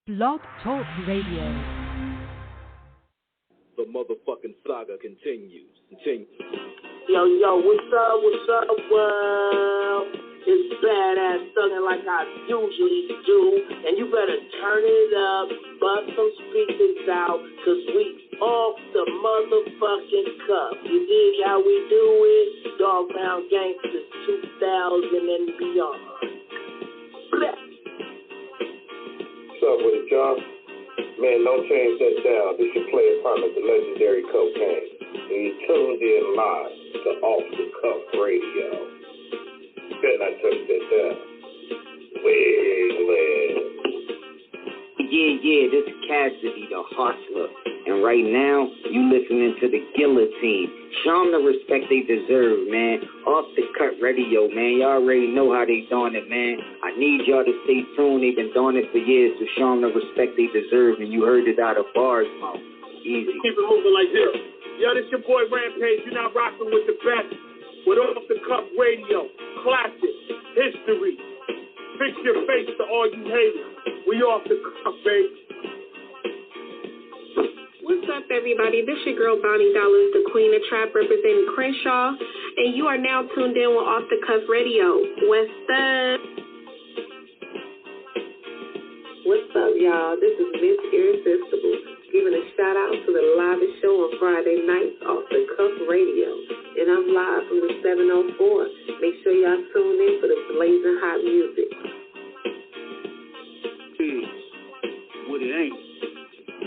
Blog Talk Radio. The motherfucking saga continues. Yo, what's up, world? It's badass thuggin' like I usually do, and you better turn it up, bust some speakers out, cause we off the motherfucking cuff. You dig how we do it? Dog Pound Gangsters 2000 and beyond. Blah. What's up with it, y'all? Man, don't change that down. This your player partner, the legendary Cocaine. And you tuned in live to Off the Cuff Radio. Better not touch that down. Yeah, this is Cassidy, the hustler. And right now, you listening to the Guillotine. Show them the respect they deserve, man. Off the Cut Radio, man. Y'all already know how they doing it, man. I need y'all to stay tuned. They've been doing it for years, so show them the respect they deserve. And you heard it out of bars, mouth. Easy. Keep it moving like this. Yo, this your boy Rampage. You're not rocking with the best. With Off the Cuff Radio. Classic. History. Fix your face to all you haters. We off the cuff, baby. What's up, everybody? This your girl, Bonnie Dollars, the Queen of Trap, representing Crenshaw, and you are now tuned in with Off the Cuff Radio. What's up? What's up, y'all? This is Miss Irresistible, giving a shout out to the livest show on Friday nights, Off the Cuff Radio, and I'm live from the 704. Make sure y'all tune in for the blazing hot music. What it ain't,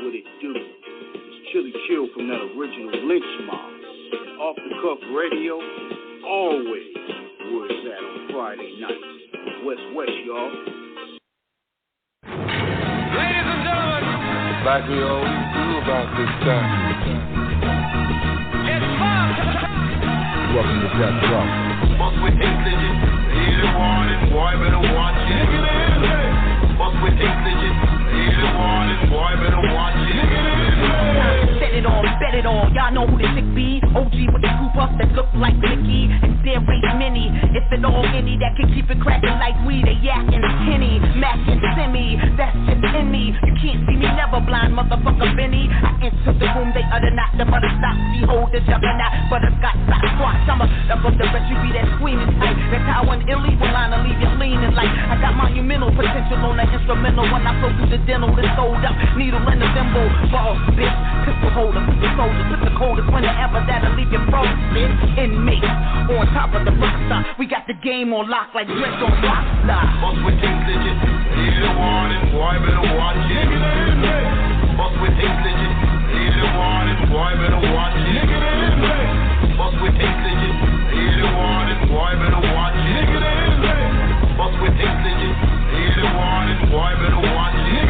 what it do. It's Chili Chill from that original Lynch Mob. And Off the Cuff Radio, always where it's at on Friday nights. West, y'all. Ladies and gentlemen, like we always do about this time. It's fun. Welcome to Jack Rock. Fuck with English, hear the warning, boy better watch it. Fuck with English, hear the warning, boy better watch it. Set it on, bet it on, y'all know who the chick be. OG with the scoop up that look like Mickey. And there ain't many, if at all any, that can keep it cracking like weed. They yakking Kenny, Mac and Simi, that's just in me. You can't see me, never blind, motherfucker Benny. I enter the room, they utter not the butter stop. Behold the juggernaut, butterscotch, stop, squash. I'm a love of the rest, you be that screaming type. That's how an illegal line to leave you leaning like. I got monumental potential on the instrumental. When I flow through the dental, it's sold up, needle in the thimble. Boss, bitch, pistol holder, pistol soldier, put the coldest whenever that'll leave you frozen. Inmates on top of the rockstar. We got the game on lock like Dress on Rockstar. Fuck with English, hear the warning, boy better watch it. Fuck with English, hear the warning, boy better watch it. Fuck with English, hear the warning, boy better watch it. Fuck with English, hear the warning, boy better watch it.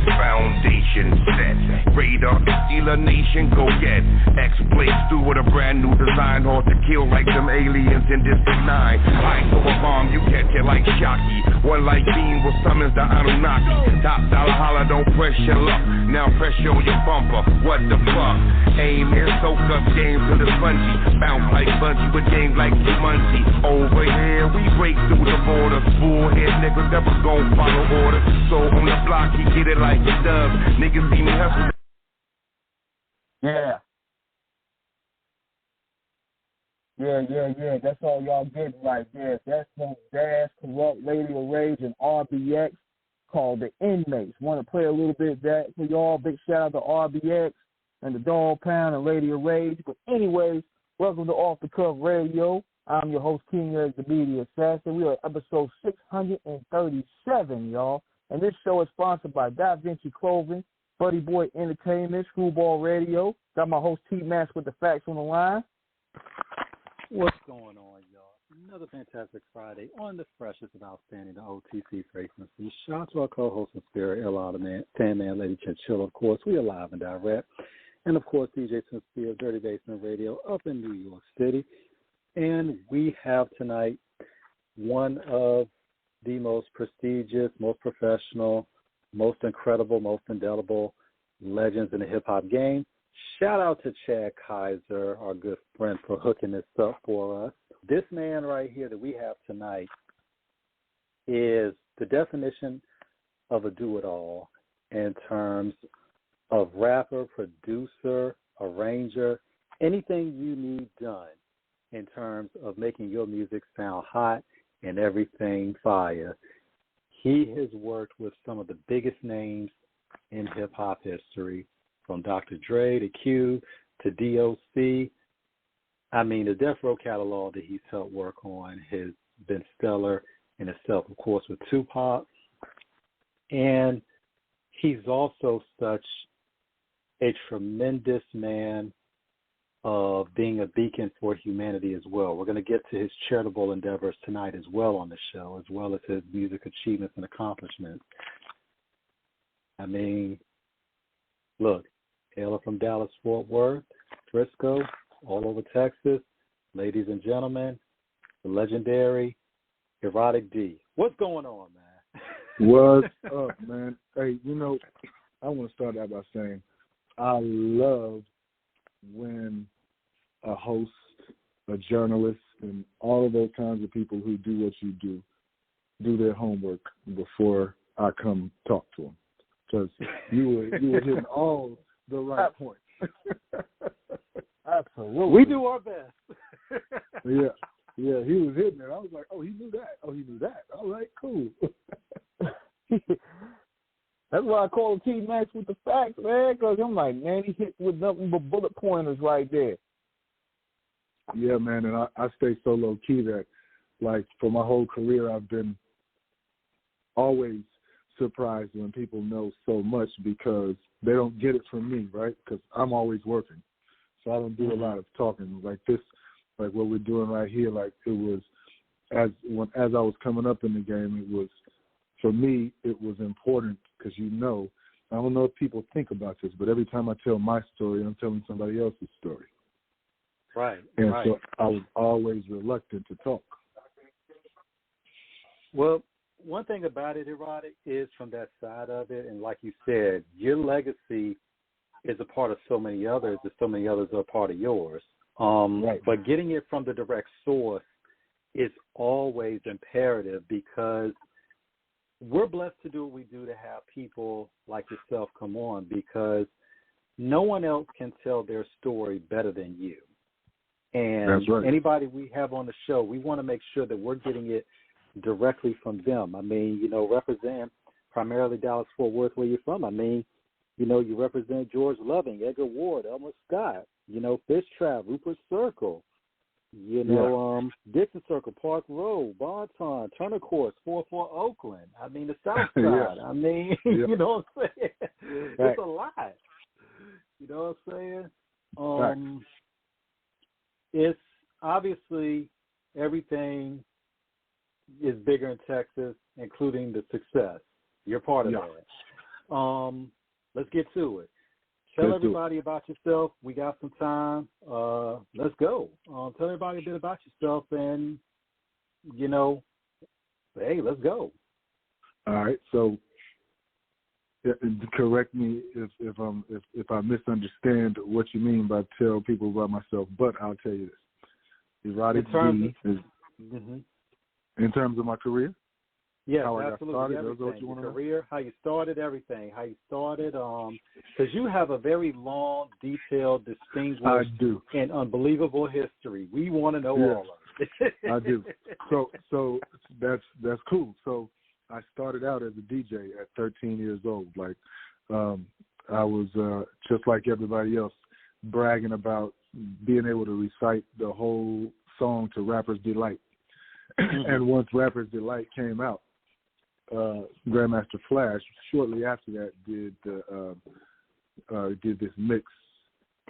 Foundation set, radar to steal a nation, go get X-Blades through with a brand new design, hard to kill like them aliens in District 9. I throw a bomb, you catch it like Shocky. One like Bean will summons the Anunnaki. Top dollar holler, don't press your luck. Now pressure your bumper, what the fuck? Aim and soak up games to the spongy. Bounce like bungee with games like Jumanji. Over here, we break through the border. Bullhead niggas never gon' follow order. So on the block, he get it like he does. Niggas see me hustle. Yeah. That's all y'all getting right there. That's from Dash, Corrupt, Radio Rage, and RBX called The Inmates. Want to play a little bit of that for y'all. Big shout out to RBX and the Dog Pound and Radio Rage. But anyways, welcome to Off the Cuff Radio. I'm your host, King Eric, the Media Assassin. We are episode 637, y'all. And this show is sponsored by Da Vinci Clothing, Buddy Boy Entertainment, Screwball Radio. Got my host T-Max with the facts on the line. What's going on, y'all? Another fantastic Friday on the freshest and outstanding, the OTC frequency. Shout out to our co-host in spirit, L.R. Man, Tan Man, Lady Chinchilla. Of course, we are live and direct. And, of course, DJ Sincere, Dirty Basement Radio up in New York City. And we have tonight one of the most prestigious, most professional, most incredible, most indelible legends in the hip-hop game. Shout out to Chad Kaiser, our good friend, for hooking this up for us. This man right here that we have tonight is the definition of a do-it-all in terms of rapper, producer, arranger, anything you need done in terms of making your music sound hot and everything fire. He has worked with some of the biggest names in hip-hop history, from Dr. Dre to Q to D.O.C. I mean, the Death Row catalog that he's helped work on has been stellar in itself, of course, with Tupac. And he's also such a tremendous man of being a beacon for humanity as well. We're going to get to his charitable endeavors tonight as well on the show, as well as his music achievements and accomplishments. I mean, look, hailing from Dallas, Fort Worth, Frisco, all over Texas, ladies and gentlemen, the legendary Erotic D. What's going on, man? What's up, man? Hey, you know, I want to start out by saying I love when a host, a journalist, and all of those kinds of people who do what you do their homework before I come talk to them. Because you were hitting all the right points. Absolutely. We do our best. Yeah, he was hitting it. I was like, oh, he knew that. Oh, he knew that. All right, cool. That's why I call him T-Max with the facts, man, because I'm like, man, he hit with nothing but bullet pointers right there. Yeah, man, and I stay so low-key that, like, for my whole career, I've been always surprised when people know so much because they don't get it from me, right? Because I'm always working. So I don't do a lot of talking. Like this, like what we're doing right here, like it was, as I was coming up in the game, it was, for me, it was important because, you know, I don't know if people think about this, but every time I tell my story, I'm telling somebody else's story. Right. And right. so I was always reluctant to talk. Well, one thing about it, Erotic, is from that side of it, and like you said, your legacy is a part of so many others, and so many others are a part of yours. Right. But getting it from the direct source is always imperative because we're blessed to do what we do to have people like yourself come on because no one else can tell their story better than you. And that's right. Anybody we have on the show, we want to make sure that we're getting it directly from them. I mean, you know, represent primarily Dallas-Fort Worth, where you're from. I mean, you know, you represent George Loving, Edgar Ward, Elmer Scott, you know, Fish Trap, Rupert Circle, you know, Dixon Circle, Park Road, Bonton, Turner Course, 44 Oakland. I mean, the South Side. I mean, you know what I'm saying? It's a lot. You know what I'm saying? It's obviously everything is bigger in Texas, including the success. You're part of that. Let's get to it. Tell everybody about yourself. We got some time. Let's go. Tell everybody a bit about yourself and, you know, hey, let's go. All right. So correct me if I misunderstand what you mean by tell people about myself, but I'll tell you this. Erotic D is in terms of my career? Yeah, how absolutely. I got started, everything. What you Your want career, how you started, everything. How you started, because you have a very long, detailed, distinguished, and unbelievable history. We want to know all of it. I do. So that's cool. So I started out as a DJ at 13 years old. Like I was just like everybody else, bragging about being able to recite the whole song to Rapper's Delight. And once Rapper's Delight came out, Grandmaster Flash shortly after that did this mix,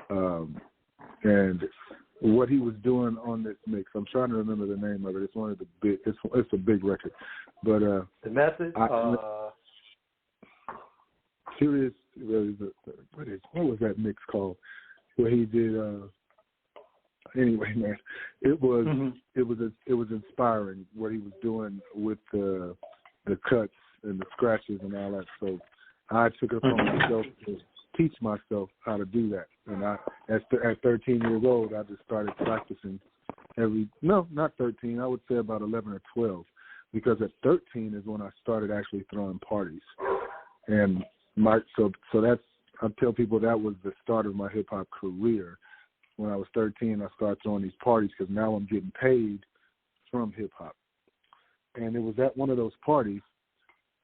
and what he was doing on this mix, I'm trying to remember the name of it. It's one of the big. It's a big record, but the message. Serious. What was that mix called? Where he did. Anyway, man, it was inspiring what he was doing with the cuts and the scratches and all that. So I took it upon myself to teach myself how to do that. And at 13 years old, I just started practicing not 13. I would say about 11 or 12. because at 13 is when I started actually throwing parties. And so that's, I tell people that was the start of my hip-hop career. When I was 13, I started throwing these parties because now I'm getting paid from hip-hop. And it was at one of those parties,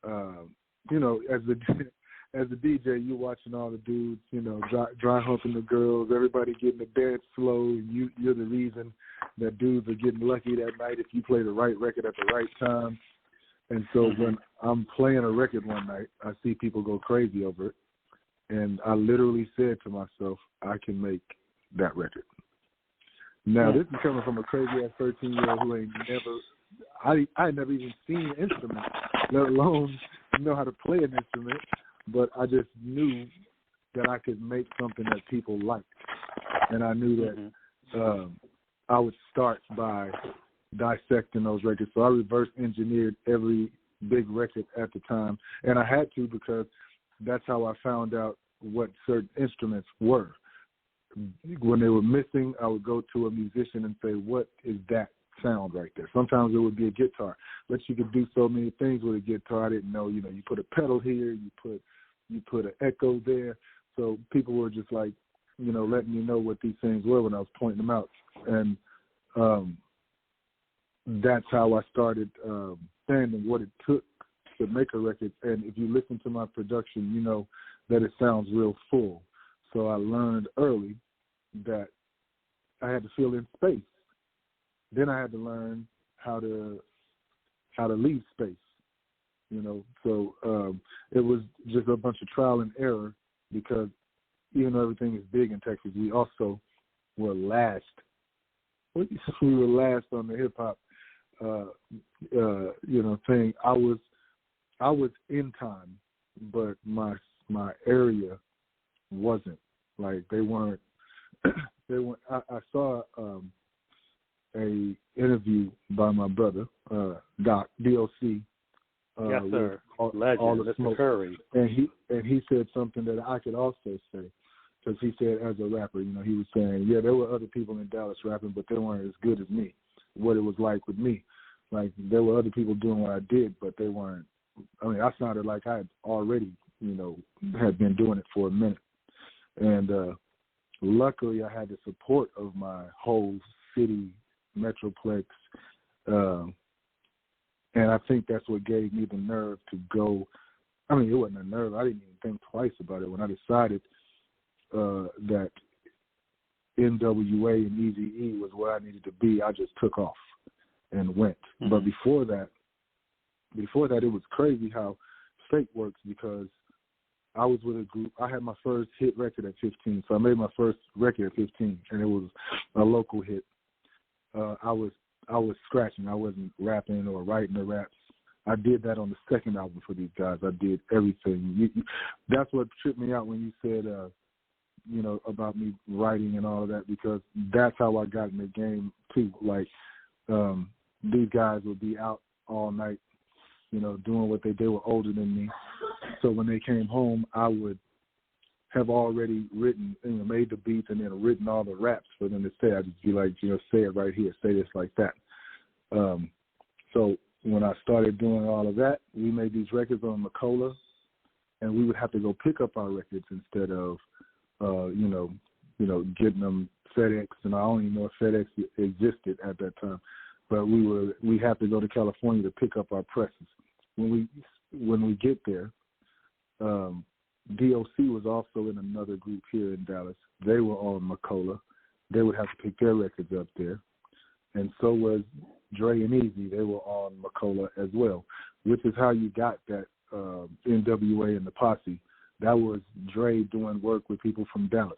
you know, as the DJ, you're watching all the dudes, you know, dry humping the girls, everybody getting the dance slow, and you're the reason that dudes are getting lucky that night if you play the right record at the right time. And so when I'm playing a record one night, I see people go crazy over it. And I literally said to myself, I can make that record. Now, this is coming from a crazy-ass 13-year-old who ain't never, I had never even seen an instrument, let alone know how to play an instrument, but I just knew that I could make something that people liked. And I knew that I would start by dissecting those records. So I reverse engineered every big record at the time. And I had to because that's how I found out what certain instruments were. When they were missing, I would go to a musician and say, what is that sound right there? Sometimes it would be a guitar, but you could do so many things with a guitar. I didn't know, you know, you put a pedal here, you put an echo there. So people were just like, you know, letting me know what these things were when I was pointing them out. And that's how I started understanding what it took to make a record. And if you listen to my production, you know that it sounds real full. So I learned early that I had to fill in space. Then I had to learn how to leave space, you know. So it was just a bunch of trial and error because even though everything is big in Texas, we also were last. We were last on the hip hop, you know, thing. I was in time, but my area wasn't. Like they weren't. I saw a interview by my brother, Doc DOC. Yes, sir. Legend, all the Mr. smoke. Curry. And he said something that I could also say, because he said as a rapper, you know, he was saying, yeah, there were other people in Dallas rapping, but they weren't as good as me. What it was like with me, like there were other people doing what I did, but they weren't. I mean, I sounded like I had already, you know, had been doing it for a minute. And luckily, I had the support of my whole city, Metroplex, and I think that's what gave me the nerve to go. I mean, it wasn't a nerve. I didn't even think twice about it. When I decided that NWA and Eazy-E was where I needed to be, I just took off and went. But before that, it was crazy how fate works, because I was with a group. I had my first hit record at 15, so I made my first record at 15, and it was a local hit. I was scratching. I wasn't rapping or writing the raps. I did that on the second album for these guys. I did everything. That's what tripped me out when you said, you know, about me writing and all of that, because that's how I got in the game too. Like these guys would be out all night, you know, doing what they did. They were older than me. So when they came home, I would have already written, you know, made the beats and then written all the raps for them to say. I'd just be like, you know, say it right here, say this like that. So when I started doing all of that, we made these records on Macola, and we would have to go pick up our records instead of, you know, getting them FedEx. And I don't even know if FedEx existed at that time, but we had to go to California to pick up our presses. When we get there, DOC was also in another group here in Dallas. They were on Macola. They would have to pick their records up there. And so was Dre and Eazy. They were on Macola as well, which is how you got that NWA and the Posse. That was Dre doing work with people from Dallas.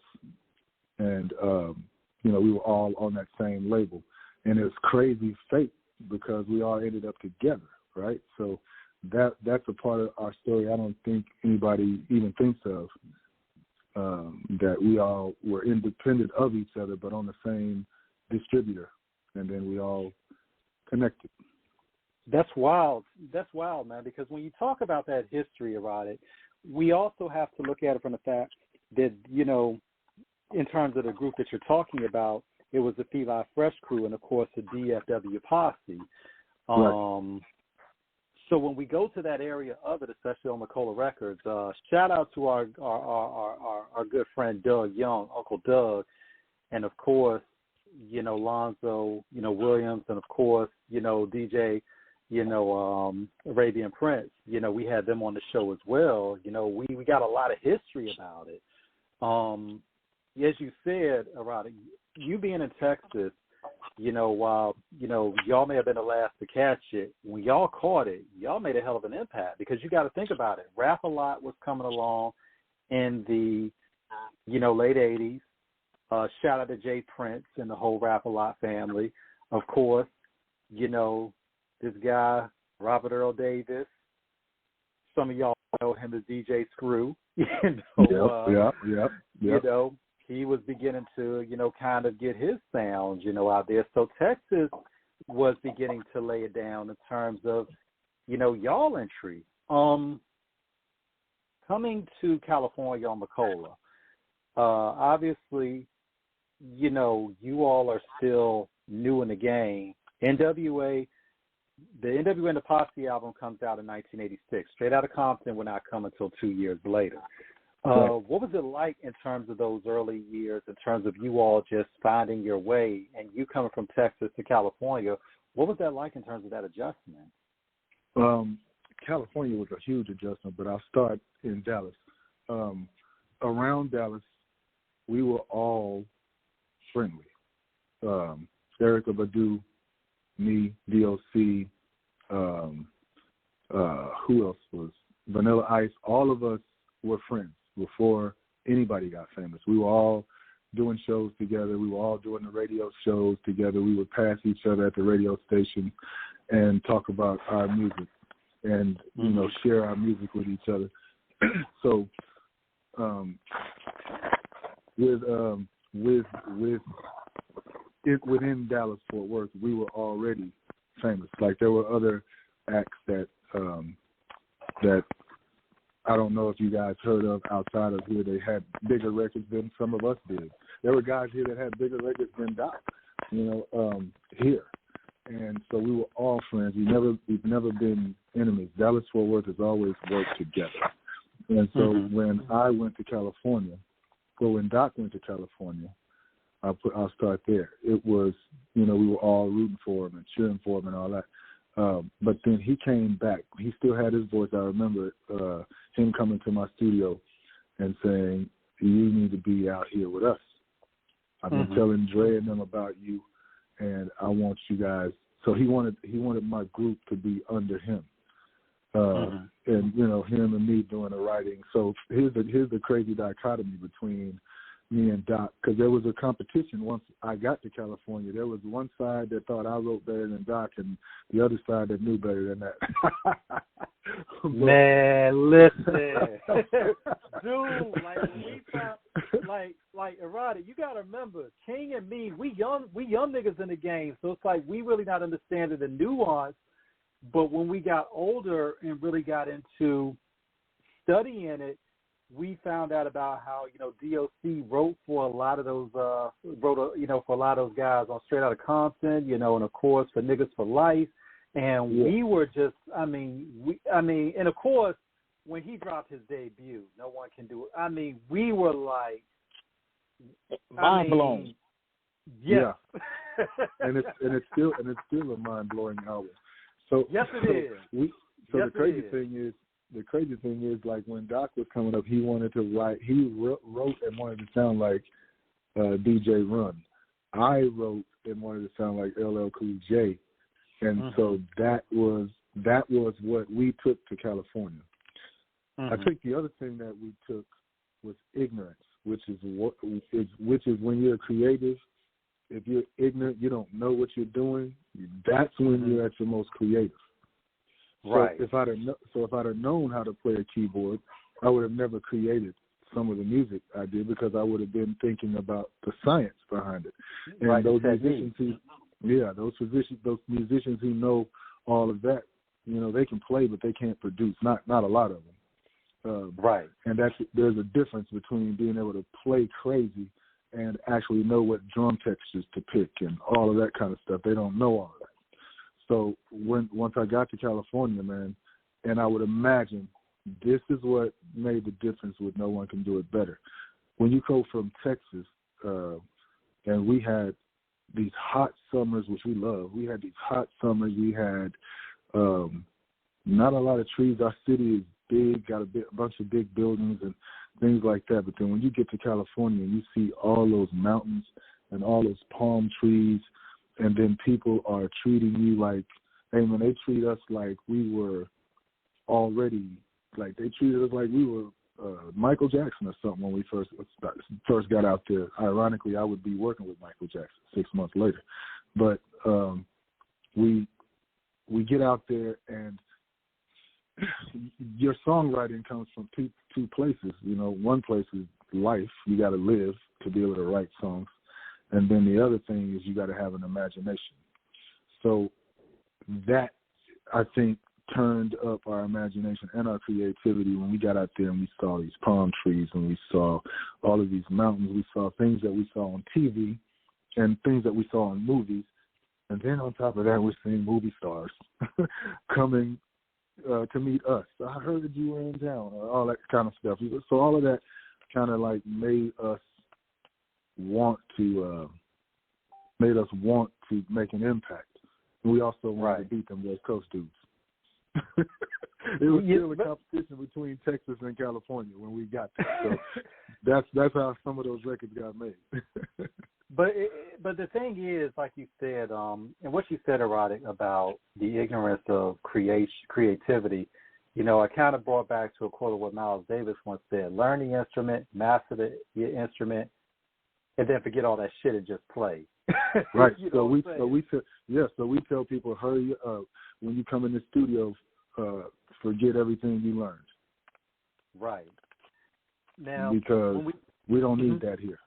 And, you know, we were all on that same label. And it was crazy fate because we all ended up together, right? So that's a part of our story I don't think anybody even thinks of, that we all were independent of each other but on the same distributor, and then we all connected. That's wild. That's wild, man, because when you talk about that history about it, we also have to look at it from the fact that, you know, in terms of the group that you're talking about, it was the Feli Fresh crew and, of course, the DFW Posse. Right. So when we go to that area of it, especially on McCullough Records, shout out to our good friend Doug Young, Uncle Doug, and of course, Lonzo, Williams, and of course, DJ, Arabian Prince. We had them on the show as well. We got a lot of history about it. As you said, Erotic, you being in Texas, while, y'all may have been the last to catch it, when y'all caught it, y'all made a hell of an impact because you got to think about it. Rap-A-Lot was coming along in the, late 80s. Shout out to Jay Prince and the whole Rap-A-Lot family. Of course, this guy, Robert Earl Davis. Some of y'all know him as DJ Screw. He was beginning to, kind of get his sound, out there. So Texas was beginning to lay it down in terms of, y'all entry. Coming to California on McCullough, obviously, you all are still new in the game. NWA, the NWA and the Posse album comes out in 1986. Straight Outta Compton will not come until 2 years later. What was it like in terms of those early years, in terms of you all just finding your way and you coming from Texas to California? What was that like in terms of that adjustment? California was a huge adjustment, but I'll start in Dallas. Around Dallas, we were all friendly. Erykah Badu, me, DOC, who else was? Vanilla Ice, all of us were friends before anybody got famous. We were all doing shows together. We were all doing the radio shows together. We would pass each other at the radio station and talk about our music and, share our music with each other. So within Dallas-Fort Worth, we were already famous. Like there were other acts that I don't know if you guys heard of outside of here. They had bigger records than some of us did. There were guys here that had bigger records than Doc, here. And so we were all friends. We've never been enemies. Dallas-Fort Worth has always worked together. And so when I went to California, when Doc went to California, I'll start there. It was, we were all rooting for him and cheering for him and all that. But then he came back. He still had his voice. I remember him coming to my studio and saying, "You need to be out here with us. I've been telling Dre and them about you, and I want you guys." So he wanted my group to be under him, and him and me doing the writing. So here's the crazy dichotomy between me and Doc, because there was a competition once I got to California. There was one side that thought I wrote better than Doc and the other side that knew better than that. Man, listen. Dude, we found, Erotic, you got to remember, King and me, we young niggas in the game, so it's like we really not understanding the nuance, but when we got older and really got into studying it, we found out about how, DOC wrote for a lot of those, for a lot of those guys on Straight Outta Compton, and of course for Niggas for Life. And we were just, and of course, when he dropped his debut, No One Can Do It. We were like, mind blown. Yes. Yeah. and it's still a mind blowing album. So yes, it is. The crazy thing is, like when Doc was coming up, he wanted to write. He wrote and wanted to sound like DJ Run. I wrote and wanted to sound like LL Cool J, and so that was what we took to California. I think the other thing that we took was ignorance, which is when you're creative. If you're ignorant, you don't know what you're doing. That's when you're at your most creative. Right. So if I'd have known how to play a keyboard, I would have never created some of the music I did because I would have been thinking about the science behind it. And those musicians who know all of that, they can play, but they can't produce. Not a lot of them. Right. And there's a difference between being able to play crazy and actually know what drum textures to pick and all of that kind of stuff. They don't know all of that. So once I got to California, man, And I would imagine this is what made the difference with No One Can Do It Better. When you go from Texas, and we had these hot summers, which we love. We had these hot summers. We had not a lot of trees. Our city is big, got a bunch of big buildings and things like that. But then when you get to California and you see all those mountains and all those palm trees, and then people are treating you like, hey, man, they treat us like we were already, like they treated us like we were Michael Jackson or something when we first got out there. Ironically, I would be working with Michael Jackson 6 months later. But we get out there, and your songwriting comes from two places. You know, one place is life. You got to live to be able to write songs. And then the other thing is you got to have an imagination. So that, I think, turned up our imagination and our creativity when we got out there and we saw these palm trees and we saw all of these mountains. We saw things that we saw on TV and things that we saw in movies. And then on top of that, we're seeing movie stars coming to meet us. I heard that you were in town, all that kind of stuff. So all of that kind of like made us want to make an impact. And we also wanted to beat them West Coast dudes. It was still a competition between Texas and California when we got there. So that's how some of those records got made. But the thing is, like you said, and what you said, Erotic, about the ignorance of creativity, you know, I kind of brought back to a quote of what Miles Davis once said: learn the instrument, master the instrument, and then forget all that shit and just play. Right. So we tell people, hurry up when you come in the studio. Forget everything you learned. Right. Now, because we don't need that here.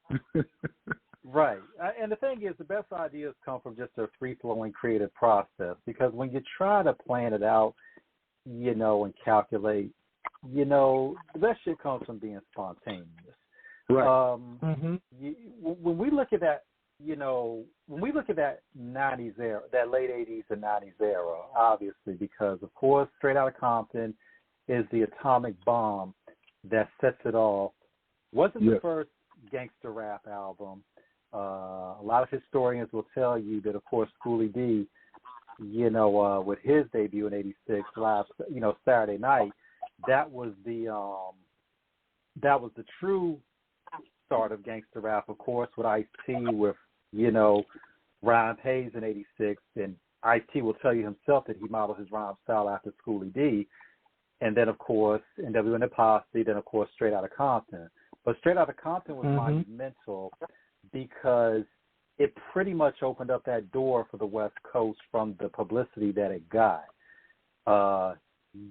Right. And the thing is, the best ideas come from just a free-flowing creative process, because when you try to plan it out, you know, and calculate, you know, the best shit comes from being spontaneous. Right. When we look at that, you know, when we look at that 90s era, that late 80s and 90s era, obviously, because, of course, Straight Outta Compton is the atomic bomb that sets it off. Wasn't the first gangster rap album. A lot of historians will tell you that, of course, Schoolie D, you know, with his debut in '86, last, you know, Saturday Night, that was the true start of gangster rap, of course, with Ice-T, with, you know, Rhyme Hayes in '86, and Ice-T will tell you himself that he modeled his rhyme style after Schoolie D, and then, of course, NW and the Posse, then, of course, Straight Outta Compton. But Straight Outta Compton was monumental because it pretty much opened up that door for the West Coast from the publicity that it got.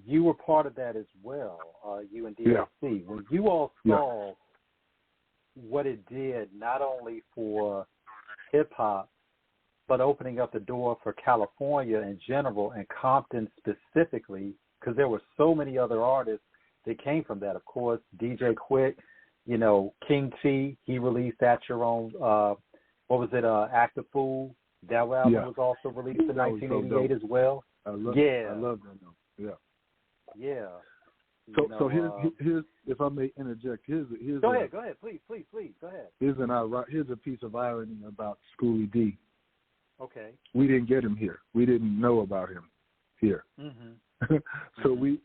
You were part of that as well, you and DLC. Yeah. When you all saw what it did, not only for hip-hop, but opening up the door for California in general and Compton specifically, because there were so many other artists that came from that. Of course, DJ Quick, you know, King T, he released At Your Own, what was it, Act a Fool. That album was also released in 1988 as well. I love that album. Yeah. So here's if I may interject, here's go ahead, please, go ahead. Here's a piece of irony about Schoolie D. Okay. We didn't get him here. We didn't know about him here. So we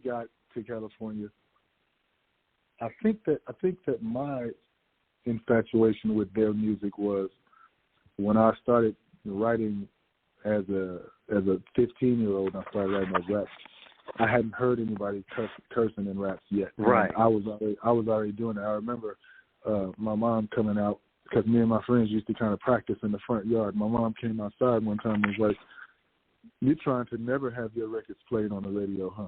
got to California. I think that my infatuation with their music was when I started writing as a 15-year-old. I started writing my raps. I hadn't heard anybody cursing in raps yet. Right. I was already doing it. I remember my mom coming out, because me and my friends used to kind of practice in the front yard. My mom came outside one time and was like, "You're trying to never have your records played on the radio, huh?"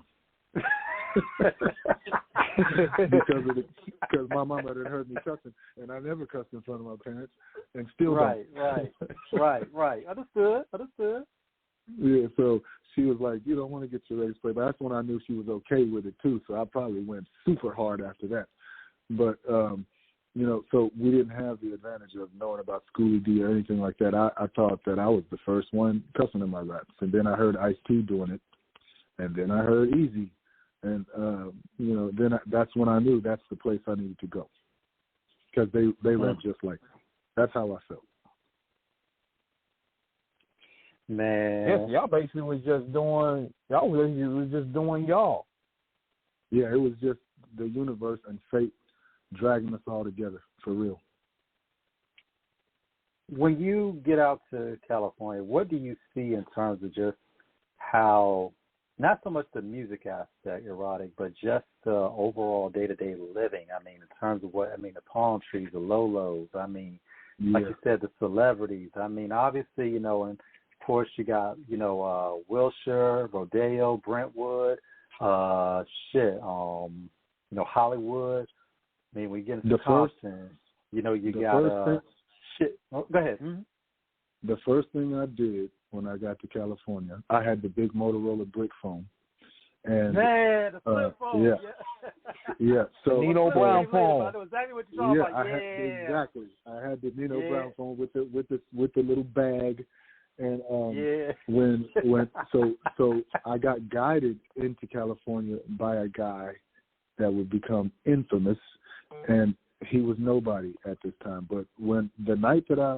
because my mom had heard me cussing, and I never cussed in front of my parents, and still right. Understood. Yeah, so she was like, "You don't want to get your records played," but that's when I knew she was okay with it too. So I probably went super hard after that. But you know, so we didn't have the advantage of knowing about Schoolie D or anything like that. I thought that I was the first one cussing in my raps, and then I heard Ice-T doing it. And then I heard Easy. And, that's when I knew that's the place I needed to go. Because they rap just like that. That's how I felt. Man. Yes, y'all basically was just doing y'all. Yeah, it was just the universe and fate dragging us all together, for real. When you get out to California, what do you see in terms of just how, not so much the music aspect, Erotic, but just the overall day-to-day living? I mean, in terms of the palm trees, the Lolos, like you said, the celebrities. I mean, obviously, and of course you got, Wilshire, Rodeo, Brentwood, Hollywood. I mean, we get into Compton, you got go ahead. Mm-hmm. The first thing I did when I got to California, I had the big Motorola brick phone. And man, the flip phone. Yeah. So Nino Brown phone. I know exactly what you're talking about. Exactly. I had the Nino Brown phone with the little bag, and so I got guided into California by a guy that would become infamous, and he was nobody at this time. But when the night that I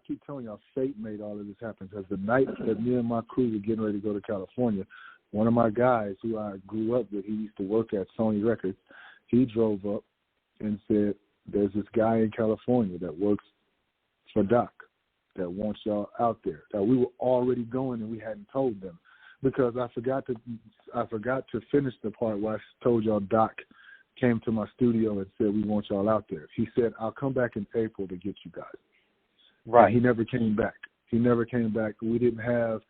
keep telling y'all, fate made all of this happen, because the night that me and my crew were getting ready to go to California, one of my guys who I grew up with, he used to work at Sony Records, he drove up and said, there's this guy in California that works for Doc that wants y'all out there. That we were already going and we hadn't told them, because I forgot to finish the part where I told y'all Doc came to my studio and said, we want y'all out there. He said, I'll come back in April to get you guys. Right. And he never came back. We didn't have,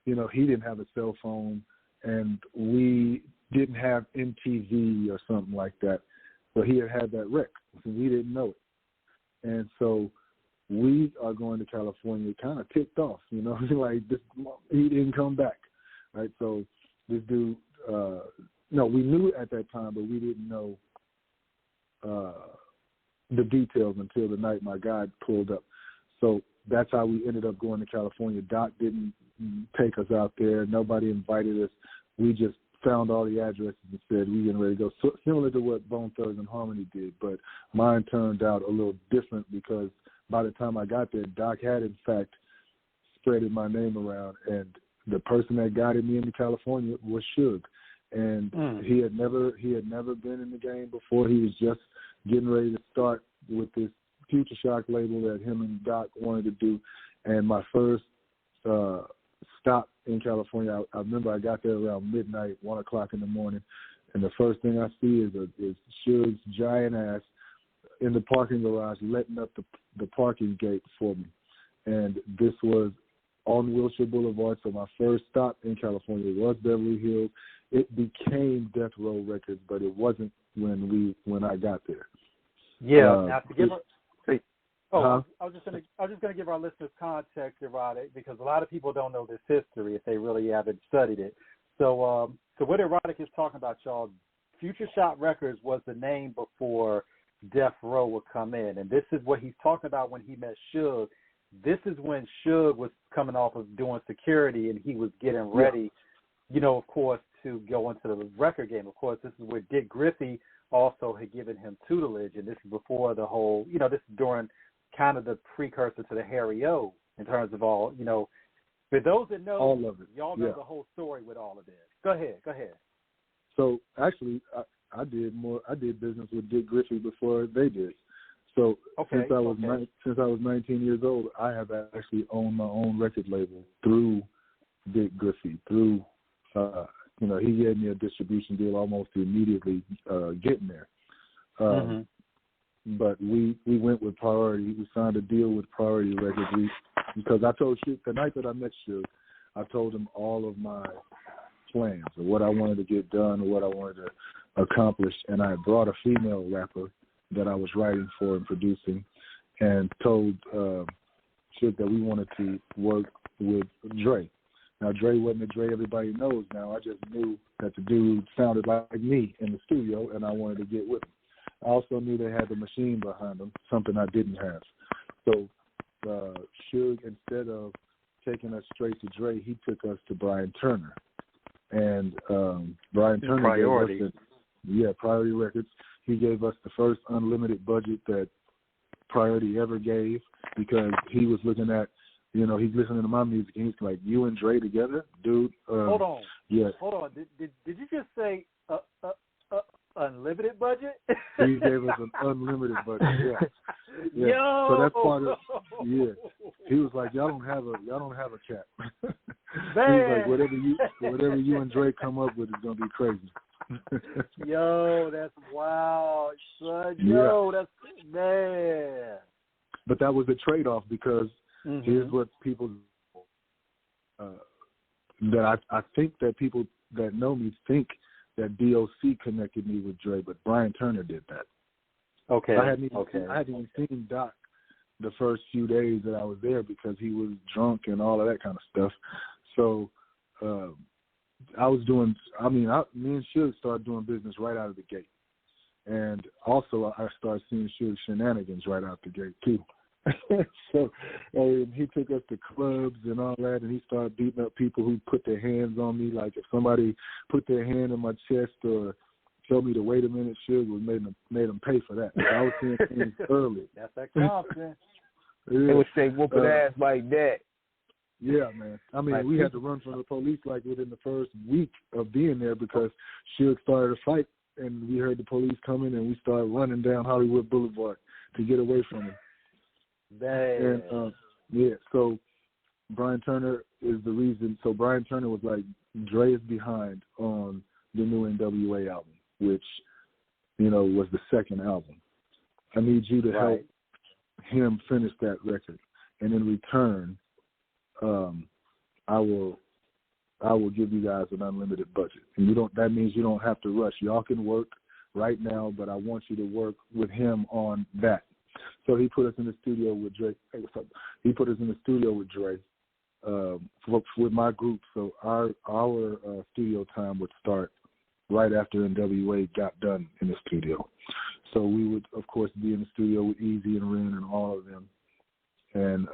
he didn't have a cell phone, and we didn't have MTV or something like that. So he had that rec, so we didn't know it. And so we are going to California kind of ticked off, like this, he didn't come back, right? So this dude, we knew at that time, but we didn't know the details until the night my guy pulled up. So that's how we ended up going to California. Doc didn't take us out there. Nobody invited us. We just found all the addresses and said we getting ready to go. So, similar to what Bone Thugs and Harmony did, but mine turned out a little different, because by the time I got there, Doc had in fact spreaded my name around, and the person that guided me into California was Suge. And he had never been in the game before. He was just getting ready to start with this Future Shock label that him and Doc wanted to do. And my first stop in California, I remember I got there around midnight, 1 o'clock in the morning, and the first thing I see is Suge's giant ass in the parking garage letting up the parking gate for me. And this was on Wilshire Boulevard, so my first stop in California was Beverly Hills. It became Death Row Records, but it wasn't when I got there. Yeah, now to give I was just gonna give our listeners context, Erotic, because a lot of people don't know this history if they really haven't studied it. So what Erotic is talking about, y'all, Future Shock Records was the name before Death Row would come in, and this is what he's talking about when he met Suge. This is when Suge was coming off of doing security, and he was getting ready, of course, to go into the record game. Of course, this is where Dick Griffey also had given him tutelage, and this is before the whole, this is during kind of the precursor to the Harry O in terms of all, for those that know, all of it. Y'all know the whole story with all of this. Go ahead. So actually, I did business with Dick Griffey before they did. So since I was 19 years old, I have actually owned my own record label through Dick Griffey. Through he gave me a distribution deal almost immediately getting there. But we went with Priority. We signed a deal with Priority Records because I told Suge, the night that I met Suge, I told him all of my plans of what I wanted to get done, what I wanted to accomplish, and I brought a female rapper that I was writing for and producing, and told Suge that we wanted to work with Dre. Now, Dre wasn't the Dre everybody knows now. I just knew that the dude sounded like me in the studio, and I wanted to get with him. I also knew they had the machine behind them, something I didn't have. So Suge, instead of taking us straight to Dre, he took us to Brian Turner. And Brian Turner Priority. gave us Priority Records. He gave us the first unlimited budget that Priority ever gave, because he was looking at, he's listening to my music and he's like, you and Dre together, dude. Hold on. Yeah. Hold on. Did you just say unlimited budget? He gave us an unlimited budget. Yeah. Yo! So that's part of. Yeah. He was like, y'all don't have a cap. Man. He's like, whatever you and Dre come up with is gonna be crazy. Yo, that's wild, son. Yo, that's man. But that was a trade-off, because here's what people that I think that people that know me think that DOC connected me with Dre, but Brian Turner did that. Okay. I hadn't even seen Doc the first few days that I was there, because he was drunk and all of that kind of stuff. So me and Suge started doing business right out of the gate. And also I started seeing Suge shenanigans right out the gate too. So he took us to clubs and all that, and he started beating up people who put their hands on me. Like if somebody put their hand on my chest or told me to wait a minute, Suge would made them pay for that. So I was seeing things early. That's that confidence. Yeah. They would say whooping ass like that. Yeah, man. I mean, we had to run from the police like within the first week of being there, because Suge started a fight, and we heard the police coming, and we started running down Hollywood Boulevard to get away from him. Damn. And so Brian Turner is the reason. So Brian Turner was like, Dre is behind on the new NWA album, which, was the second album. I need you to help him finish that record, and in return, I will give you guys an unlimited budget. And that means you don't have to rush. Y'all can work right now, but I want you to work with him on that. So he put us in the studio with Dre. With my group. So our studio time would start right after NWA got done in the studio. So we would, of course, be in the studio with Easy and Ren and all of them. And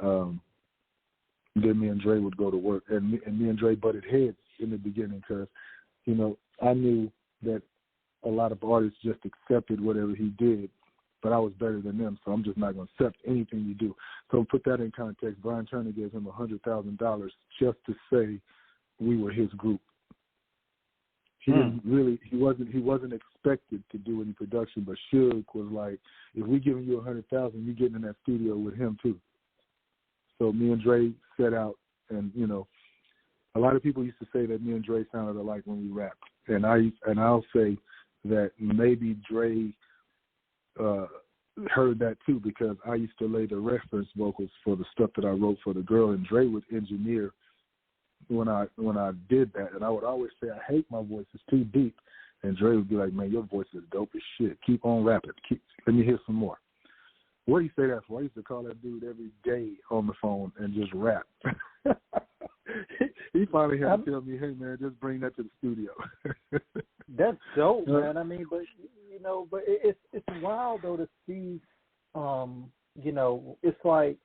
then me and Dre would go to work. And me and Dre butted heads in the beginning, because, I knew that a lot of artists just accepted whatever he did, but I was better than them, so I'm just not going to accept anything you do. So put that in context. Brian Turner gave him $100,000 just to say we were his group. He didn't really. He wasn't expected to do any production, but Suge was like, if we giving you $100,000, you getting in that studio with him too. So me and Dre set out, and a lot of people used to say that me and Dre sounded alike when we rapped, and I'll say that maybe Dre heard that too, because I used to lay the reference vocals for the stuff that I wrote for the girl, and Dre would engineer when I did that, and I would always say, I hate my voice, it's too deep, and Dre would be like, man, your voice is dope as shit, keep on rapping, let me hear some more. What do you say that for? I used to call that dude every day on the phone and just rap. He finally had to tell me, hey man, just bring that to the studio. That's dope, man. I mean, but it's wild though to see. It's like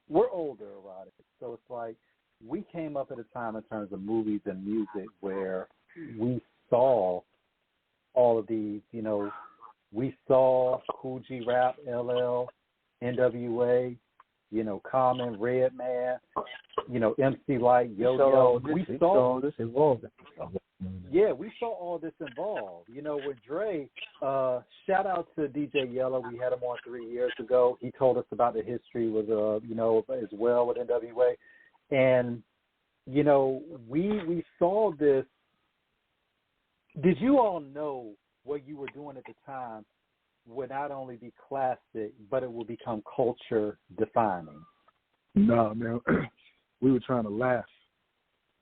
we're older, Erotic, so it's like we came up at a time in terms of movies and music where we saw all of these. We saw Cool G Rap, LL, NWA, Common, Redman, MC Light, Yo-Yo. We saw this involved. Yeah, we saw all this involved. With Dre, shout out to DJ Yellow. We had him on 3 years ago. He told us about the history with, as well with NWA. And, we saw this. Did you all know what you were doing at the time would not only be classic, but it will become culture defining? No, man. We were trying to laugh.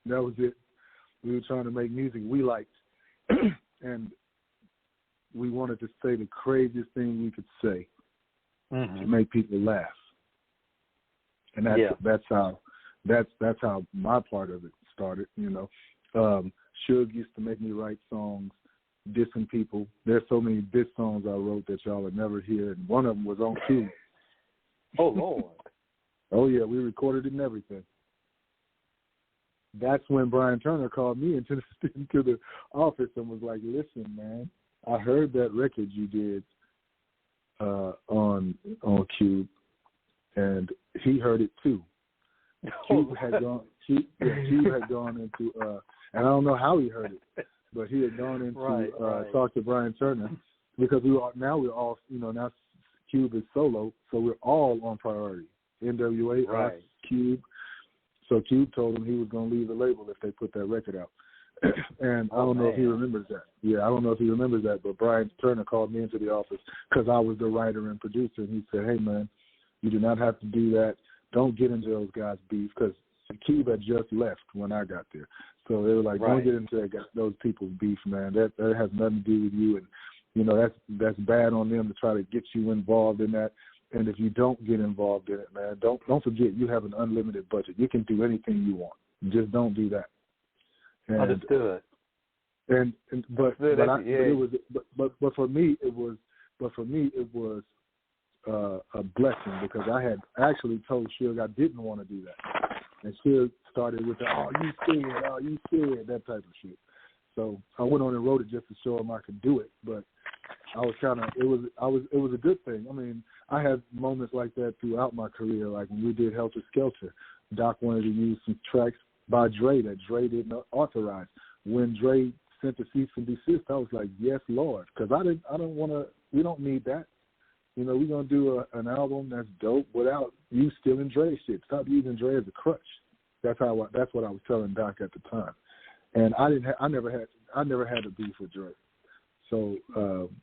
That was it. We were trying to make music we liked. And we wanted to say the craziest thing we could say to make people laugh. And that's how my part of it started, Suge used to make me write songs dissing people. There's so many diss songs I wrote that y'all would never hear, and one of them was on cue. Oh, Lord. Oh, yeah, we recorded it and everything. that's when Brian Turner called me into the office and was like, "Listen, man, I heard that record you did on Cube, and he heard it too. Cube had gone into, and I don't know how he heard it, but he had gone into talk to Brian Turner because we're all, now Cube is solo, so we're all on priority. NWA, us, Cube. So Cube told him he was going to leave the label if they put that record out. And I don't know if he remembers that. Yeah, I don't know if he remembers that, but Brian Turner called me into the office because I was the writer and producer, and he said, "Hey, man, you do not have to do that. Don't get into those guys' beef," because Cube had just left when I got there. So they were like, "Don't get into those people's beef, man. That has nothing to do with you, and you know that's bad on them to try to get you involved in that. And if you don't get involved in it, man, don't forget you have an unlimited budget. You can do anything you want. Just don't do that." And, understood. But for me it was a blessing because I had actually told Suge I didn't want to do that, and Suge started with the you scared, that type of shit. So I went on and wrote it just to show him I could do it, but I was it was a good thing. I mean, I had moments like that throughout my career, like when we did Helter Skelter. Doc wanted to use some tracks by Dre that Dre didn't authorize. When Dre sent the cease and desist, I was like, yes, Lord, because we don't need that. You know, we're going to do an album that's dope without you stealing Dre shit. Stop using Dre as a crutch. That's what I was telling Doc at the time. And I never had a beef with Dre. So,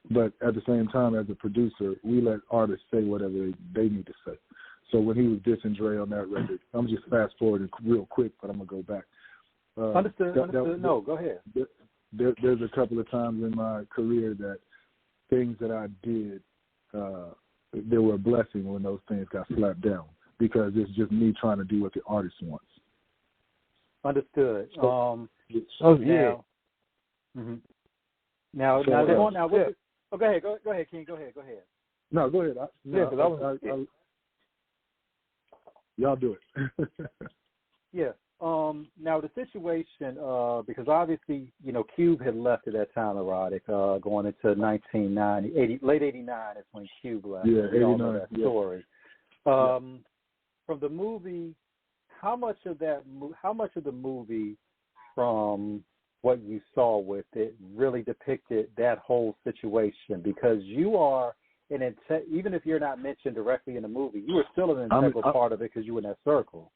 but at the same time, as a producer, we let artists say whatever they need to say. So when he was dissing Dre on that record, I'm just fast forwarding real quick, but I'm going to go back. Understood. No, go ahead. There's a couple of times in my career that things that I did, there were a blessing when those things got slapped down because it's just me trying to do what the artist wants. Understood. Now, Now, go ahead, King. Go ahead. No, go ahead. Y'all do it. Yeah. Now the situation, because obviously, you know, Cube had left at that time, Erotic, going into 1990, late 89 is when Cube left. Yeah, 89. All know that story. From the movie, how much of the movie, from what you saw with it, really depicted that whole situation? Because you are even if you're not mentioned directly in the movie, you were still an integral part of it because you were in that circle.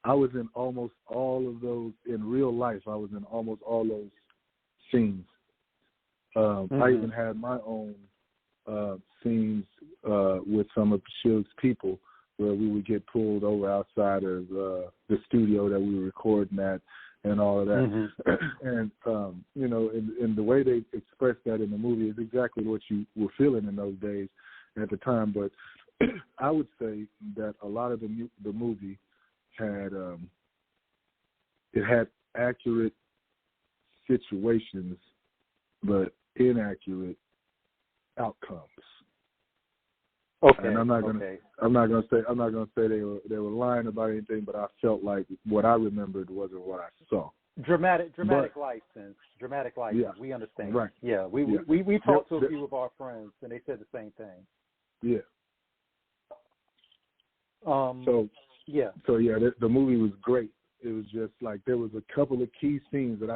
I was in almost all of those in real life. I was in almost all those scenes. I even had my own scenes with some of Suge's people where we would get pulled over outside of the studio that we were recording at and all of that. And, you know, and the way they expressed that in the movie is exactly what you were feeling in those days at the time. But I would say that a lot of the movie had it had accurate situations, but inaccurate outcomes. Okay. And I'm not gonna say they were lying about anything, but I felt like what I remembered wasn't what I saw. Dramatic license. Yeah. We understand. Right. Yeah. We talked to a few of our friends, and they said the same thing. Yeah. The movie was great. It was just like there was a couple of key scenes that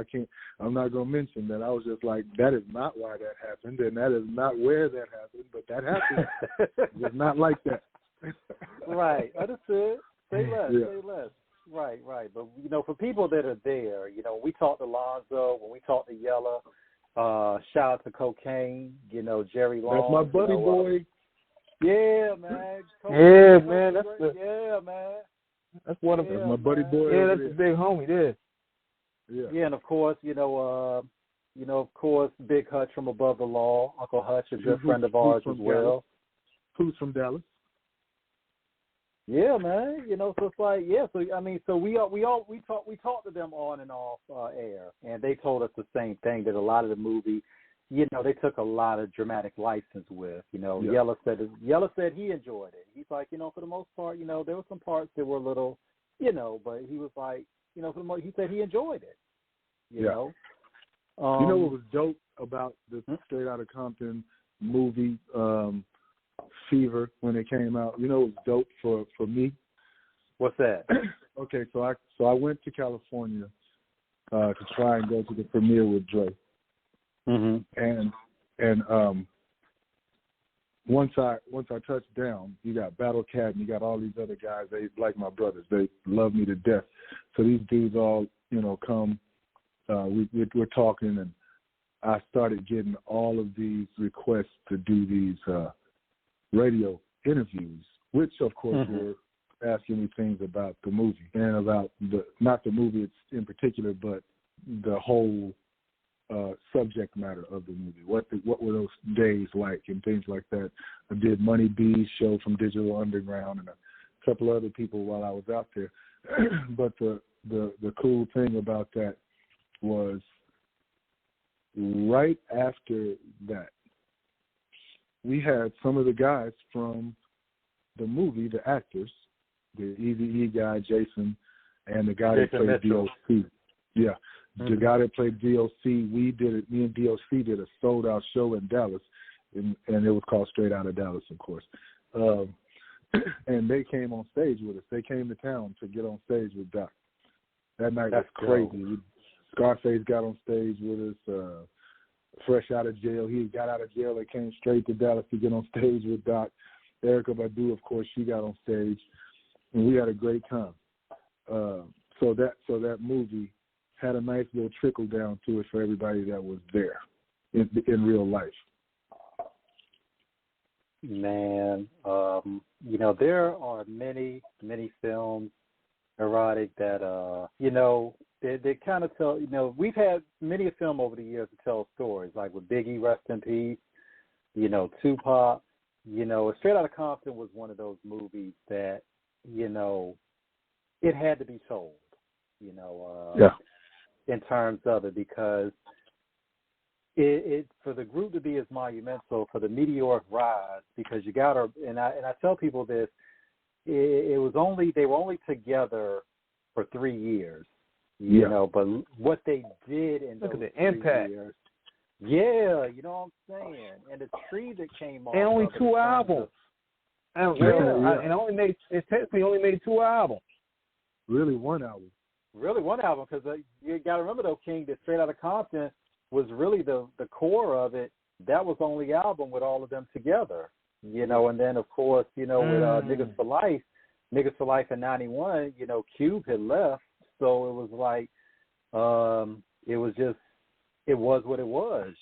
I'm not going to mention that I was just like, that is not why that happened, and that is not where that happened, but that happened. It's not like that. Right. Understood. Say less. Right. But, you know, for people that are there, you know, we talked to Lonzo, when we talked to Yella, shout out to Cocaine, you know, Jerry Long. That's my buddy boy. Yeah, man. Man. That's one of my buddy boy. Yeah, that's a big homie there. Yeah, and of course, of course, Big Hutch from Above the Law. Uncle Hutch, a good friend of ours as well. Who's from Dallas? Yeah, man. You know, so it's like, yeah. So I mean, so we talked to them on and off air, and they told us the same thing, that a lot of the movie, you know, they took a lot of dramatic license with. You know, Yella said he enjoyed it. He's like, you know, for the most part, you know, there were some parts that were a little, you know, but he was like, for the most, he said he enjoyed it. You know. You know what was dope about the Straight Outta Compton movie, Fever, when it came out? You know what was dope for me? What's that? Okay, so I went to California to try and go to the premiere with Dre. And once I touched down, you got Battle Cat and you got all these other guys. They like my brothers. They love me to death. So these dudes all come. We're talking, and I started getting all of these requests to do these radio interviews, which of course were asking me things about the movie and about not the movie in particular, but the whole subject matter of the movie. What were those days like and things like that. I did Money B's show from Digital Underground and a couple other people while I was out there. But the cool thing about that was right after that, we had some of the guys from the movie, the actors, the Eazy-E guy, Jason, and the guy that played DOC. Yeah, the guy that played DOC, me and DOC did a sold-out show in Dallas, and it was called Straight Outta Dallas, of course. And they came on stage with us. They came to town to get on stage with Doc. That night was crazy. Scarface got on stage with us, fresh out of jail. He got out of jail and came straight to Dallas to get on stage with Doc. Erykah Badu, of course, she got on stage, and we had a great time. So that movie had a nice little trickle down to it for everybody that was there in real life. Man, there are many films, erotic, that they kind of tell. We've had many a film over the years to tell stories, like with Biggie, rest in peace. Tupac. Straight Outta Compton was one of those movies that it had to be told. In terms of it, because it for the group to be as monumental, for the meteoric rise, because you got to, and I tell people this, they were only together for 3 years, you know, but what they did in those 3 years, you know what I'm saying, and the tree that came off, and only 2 albums, and it technically only made 2 albums. Really, 1 album. Because you got to remember, though, King, that Straight Outta Compton was really the core of it. That was the only album with all of them together, and then, of course, with Niggas for Life in 91, Cube had left, so it was like, it was what it was,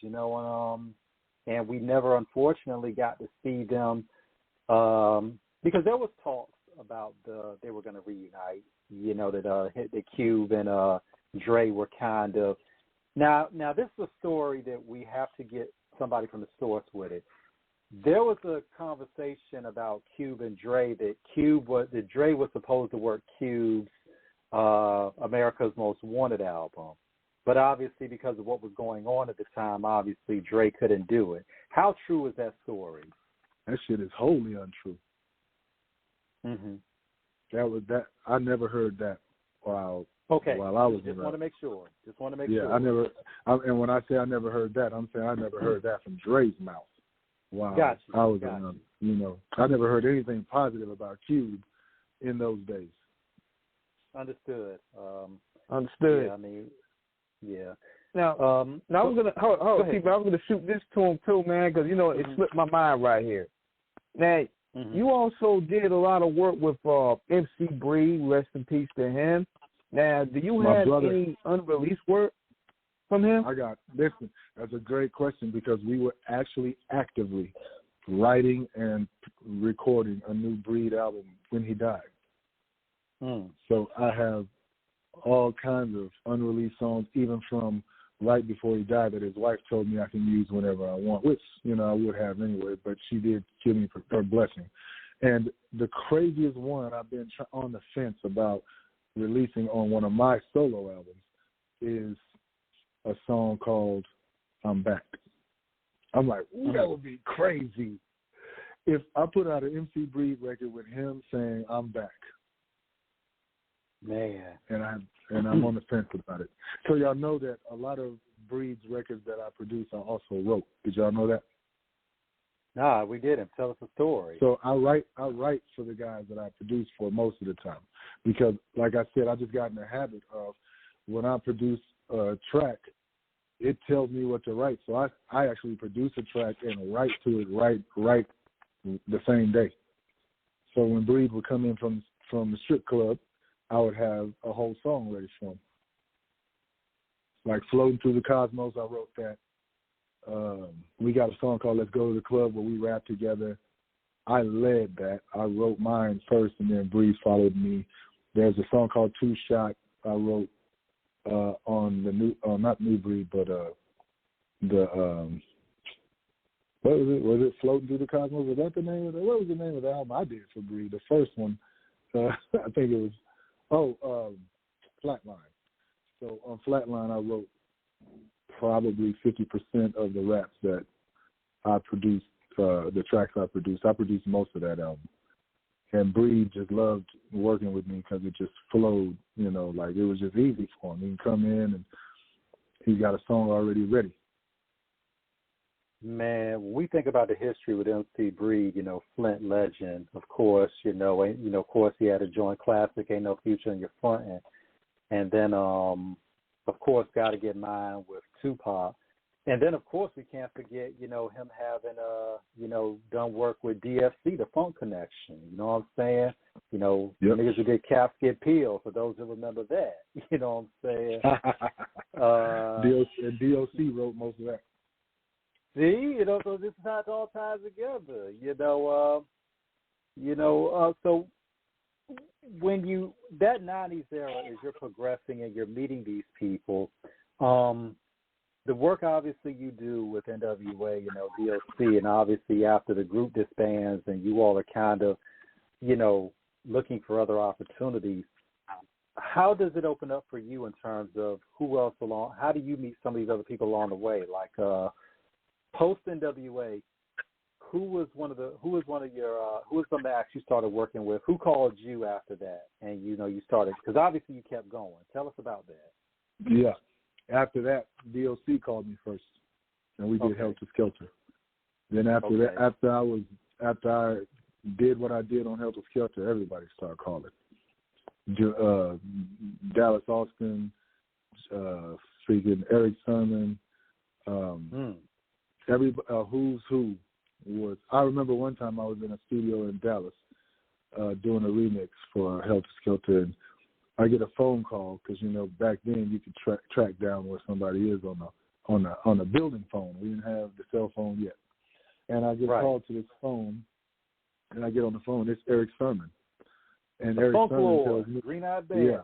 and we never, unfortunately, got to see them, because there was talks about they were going to reunite, that Cube and Dre were kind of. Now this is a story that we have to get somebody from the source with it. There was a conversation about Cube and Dre that Dre was supposed to work Cube's America's Most Wanted album, but obviously because of what was going on at the time, obviously Dre couldn't do it. How true is that story? That shit is wholly untrue. That I never heard that while I was just want to make sure. I never. And when I say I never heard that, I'm saying I never heard that from Dre's mouth. Wow. I was I never heard anything positive about Cube in those days. Understood. Understood. Yeah. Now, I was gonna I was gonna shoot this to him too, man, because it slipped my mind right here. Now, you also did a lot of work with MC Breed, rest in peace to him. Now, do you have any unreleased work from him? Listen, that's a great question, because we were actually actively writing and recording a new Breed album when he died. So I have all kinds of unreleased songs, even from right before he died, that his wife told me I can use whenever I want, which, I would have anyway, but she did give me her blessing. And the craziest one I've been on the fence about releasing on one of my solo albums is a song called I'm Back. I'm like, that would be crazy if I put out an MC Breed record with him saying I'm back. Man. And I'm on the fence about it. So y'all know that a lot of Breed's records that I produce I also wrote. Did y'all know that? Nah, we didn't. Tell us a story. So I write for the guys that I produce for most of the time, because like I said, I just got in the habit of when I produce a track, it tells me what to write. So I actually produce a track and write to it right the same day. So when Breed would come in from the strip club, I would have a whole song ready for him. Like Floating Through the Cosmos, I wrote that. We got a song called Let's Go to the Club where we rap together. I led that. I wrote mine first, and then Breeze followed me. There's a song called Two Shot I wrote on the new, not New Breed, but what was it? Was it Floating Through the Cosmos? Was that the name of it? What was the name of the album I did for Breed? The first one, I think it was, Flatline. So on Flatline, I wrote probably 50% of the raps that I produced, the tracks I produced. I produced most of that album. And Breed just loved working with me because it just flowed, like it was just easy for him. He can come in and he's got a song already ready. Man, when we think about the history with MC Breed, Flint legend, of course, of course he had a joint classic, Ain't No Future in Your Front End. And then, of course, Gotta Get Mine with Tupac. And then, of course, we can't forget, him having, done work with DFC, the Funk Connection. You know what I'm saying? Yep. Niggas who did Caps Get Peeled, for those who remember that. You know what I'm saying? DOC wrote most of that. See, so this is how it all ties together. So when that 90s era, as you're progressing and you're meeting these people, the work obviously you do with NWA, DOC, and obviously after the group disbands and you all are kind of, looking for other opportunities, how does it open up for you in terms of who else how do you meet some of these other people along the way? Like post NWA, who was some acts you started working with? Who called you after that? And you started, because obviously you kept going. Tell us about that. Yeah. After that, DOC called me first, and we did Helter Skelter. Then after that, after I did what I did on Helter Skelter, everybody started calling. Dallas Austin, freaking Eric Sermon, who's who was. I remember one time I was in a studio in Dallas doing a remix for Helter Skelter, and I get a phone call because back then you could track down where somebody is on a building phone. We didn't have the cell phone yet, and I get called to this phone, and I get on the phone. It's Eric Sermon, and Eric Sermon tells me, Green-Eyed Band. Yeah,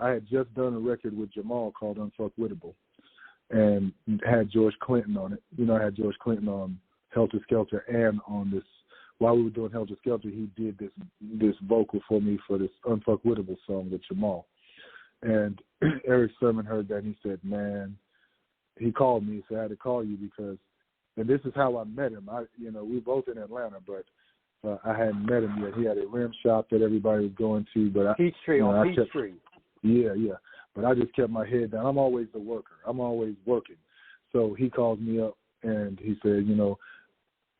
I had just done a record with Jamal called Unfuckwittable, and had George Clinton on it. I had George Clinton on Helter Skelter and on this. While we were doing Helter Skelter, he did this vocal for me for this Unfuckwittable song with Jamal. And Eric Sermon heard that, and he said, man, he called me, so I had to call you because, and this is how I met him. We both in Atlanta, but I hadn't met him yet. He had a rim shop that everybody was going to, but Peachtree on Peachtree. Yeah. But I just kept my head down. I'm always a worker. I'm always working. So he calls me up, and he said,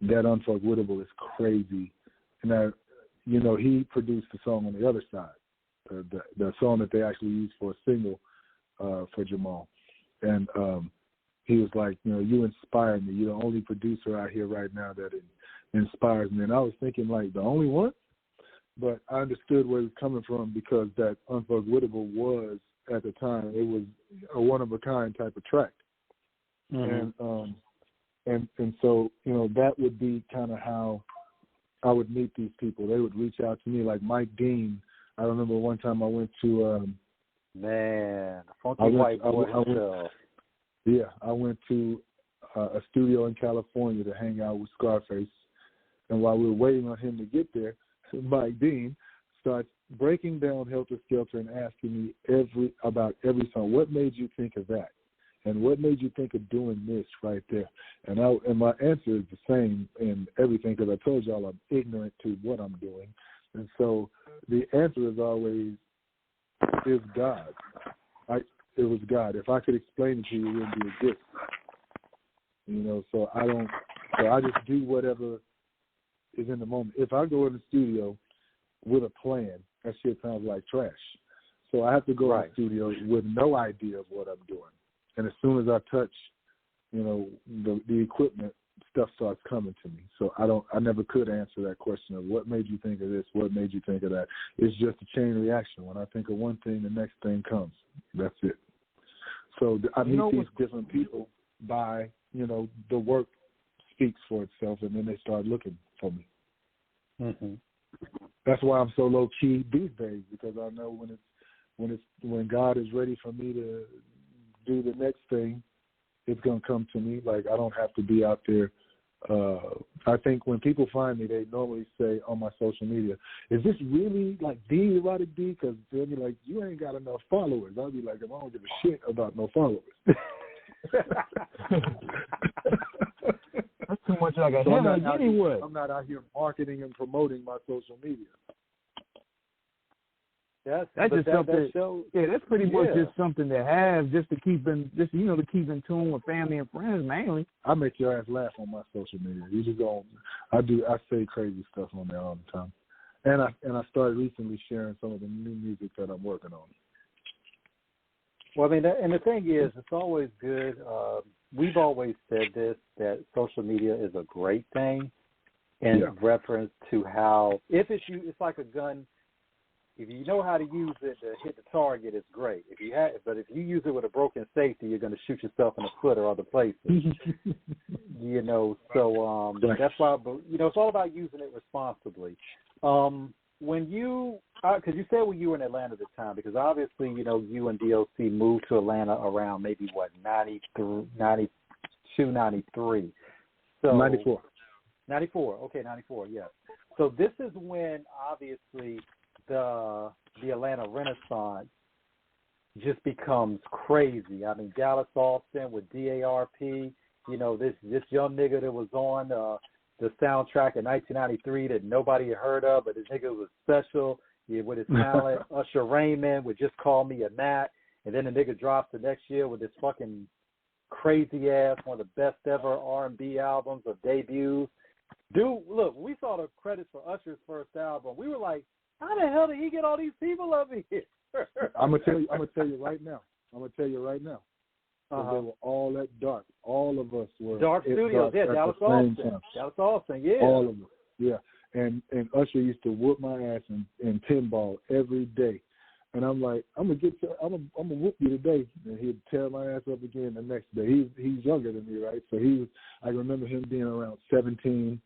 that Unfuckwittable is crazy. And he produced the song on the other side, the song that they actually used for a single for Jamal. And he was like, you inspire me. You're the only producer out here right now that inspires me. And I was thinking, like, the only one? But I understood where he was coming from because that Unfuckwittable was, at the time, it was a one-of-a-kind type of track. Mm-hmm. And so, that would be kind of how I would meet these people. They would reach out to me, like Mike Dean. I remember one time I went to the funky white boy himself. I went to a studio in California to hang out with Scarface. And while we were waiting on him to get there, Mike Dean starts breaking down Helter Skelter and asking me about every song. What made you think of that? And what made you think of doing this right there? And my answer is the same in everything because I told y'all I'm ignorant to what I'm doing. And so the answer is always is God. It was God. If I could explain it to you, it wouldn't be a gift. You know, so I just do whatever is in the moment. If I go in the studio with a plan, that shit sounds like trash. So I have to go in the studio with no idea of what I'm doing. And as soon as I touch, you know, the equipment, stuff starts coming to me. So I never could answer that question of what made you think of this, what made you think of that. It's just a chain reaction. When I think of one thing, the next thing comes. That's it. So I meet these different people by, you know, the work speaks for itself, and then they start looking for me. Mm-hmm. That's why I'm so low key these days, because I know when God is ready for me to do the next thing, it's gonna come to me. Like, I don't have to be out there. I think when people find me, they normally say on my social media, "Is this really like the Erotic D?" Because they'll be like, "You ain't got enough followers." I'll be like, "I don't give a shit about no followers." That's too much like a hammer anyway. I'm not out here marketing and promoting my social media. That's pretty much just something to have, just to keep in tune with family and friends mainly. I make your ass laugh on my social media. You just go, I say crazy stuff on there all the time, and I started recently sharing some of the new music that I'm working on. Well, I mean, and the thing is, it's always good. We've always said this, that social media is a great thing in reference to how, it's like a gun. If you know how to use it to hit the target, it's great. But if you use it with a broken safety, you're going to shoot yourself in the foot or other places. You know, so that's why. But you know, it's all about using it responsibly. When you, because you said when you were in Atlanta at the time, because obviously, you know, you and DOC moved to Atlanta around maybe 92, 93. So 94. 94. Okay, 94. Yes. So this is when obviously the Atlanta Renaissance just becomes crazy. I mean, Dallas Austin with DARP, you know, this young nigga that was on the soundtrack in 1993 that nobody had heard of, but this nigga was special with his talent. Usher Raymond would Just Call Me a Gnat, and then the nigga drops the next year with this fucking crazy ass, one of the best ever R&B albums or debuts. Dude, look, we saw the credits for Usher's first album. We were like, how the hell did he get all these people up here? I'm gonna tell you right now. They were all at Dark. All of us were Dark Studios. Dark Dallas Austin. Dallas Austin. Yeah. All of us. Yeah. And Usher used to whoop my ass in pinball every day. And I'm like, I'm gonna whoop you today. And he'd tear my ass up again the next day. He's younger than me, right? So I remember him being around 17.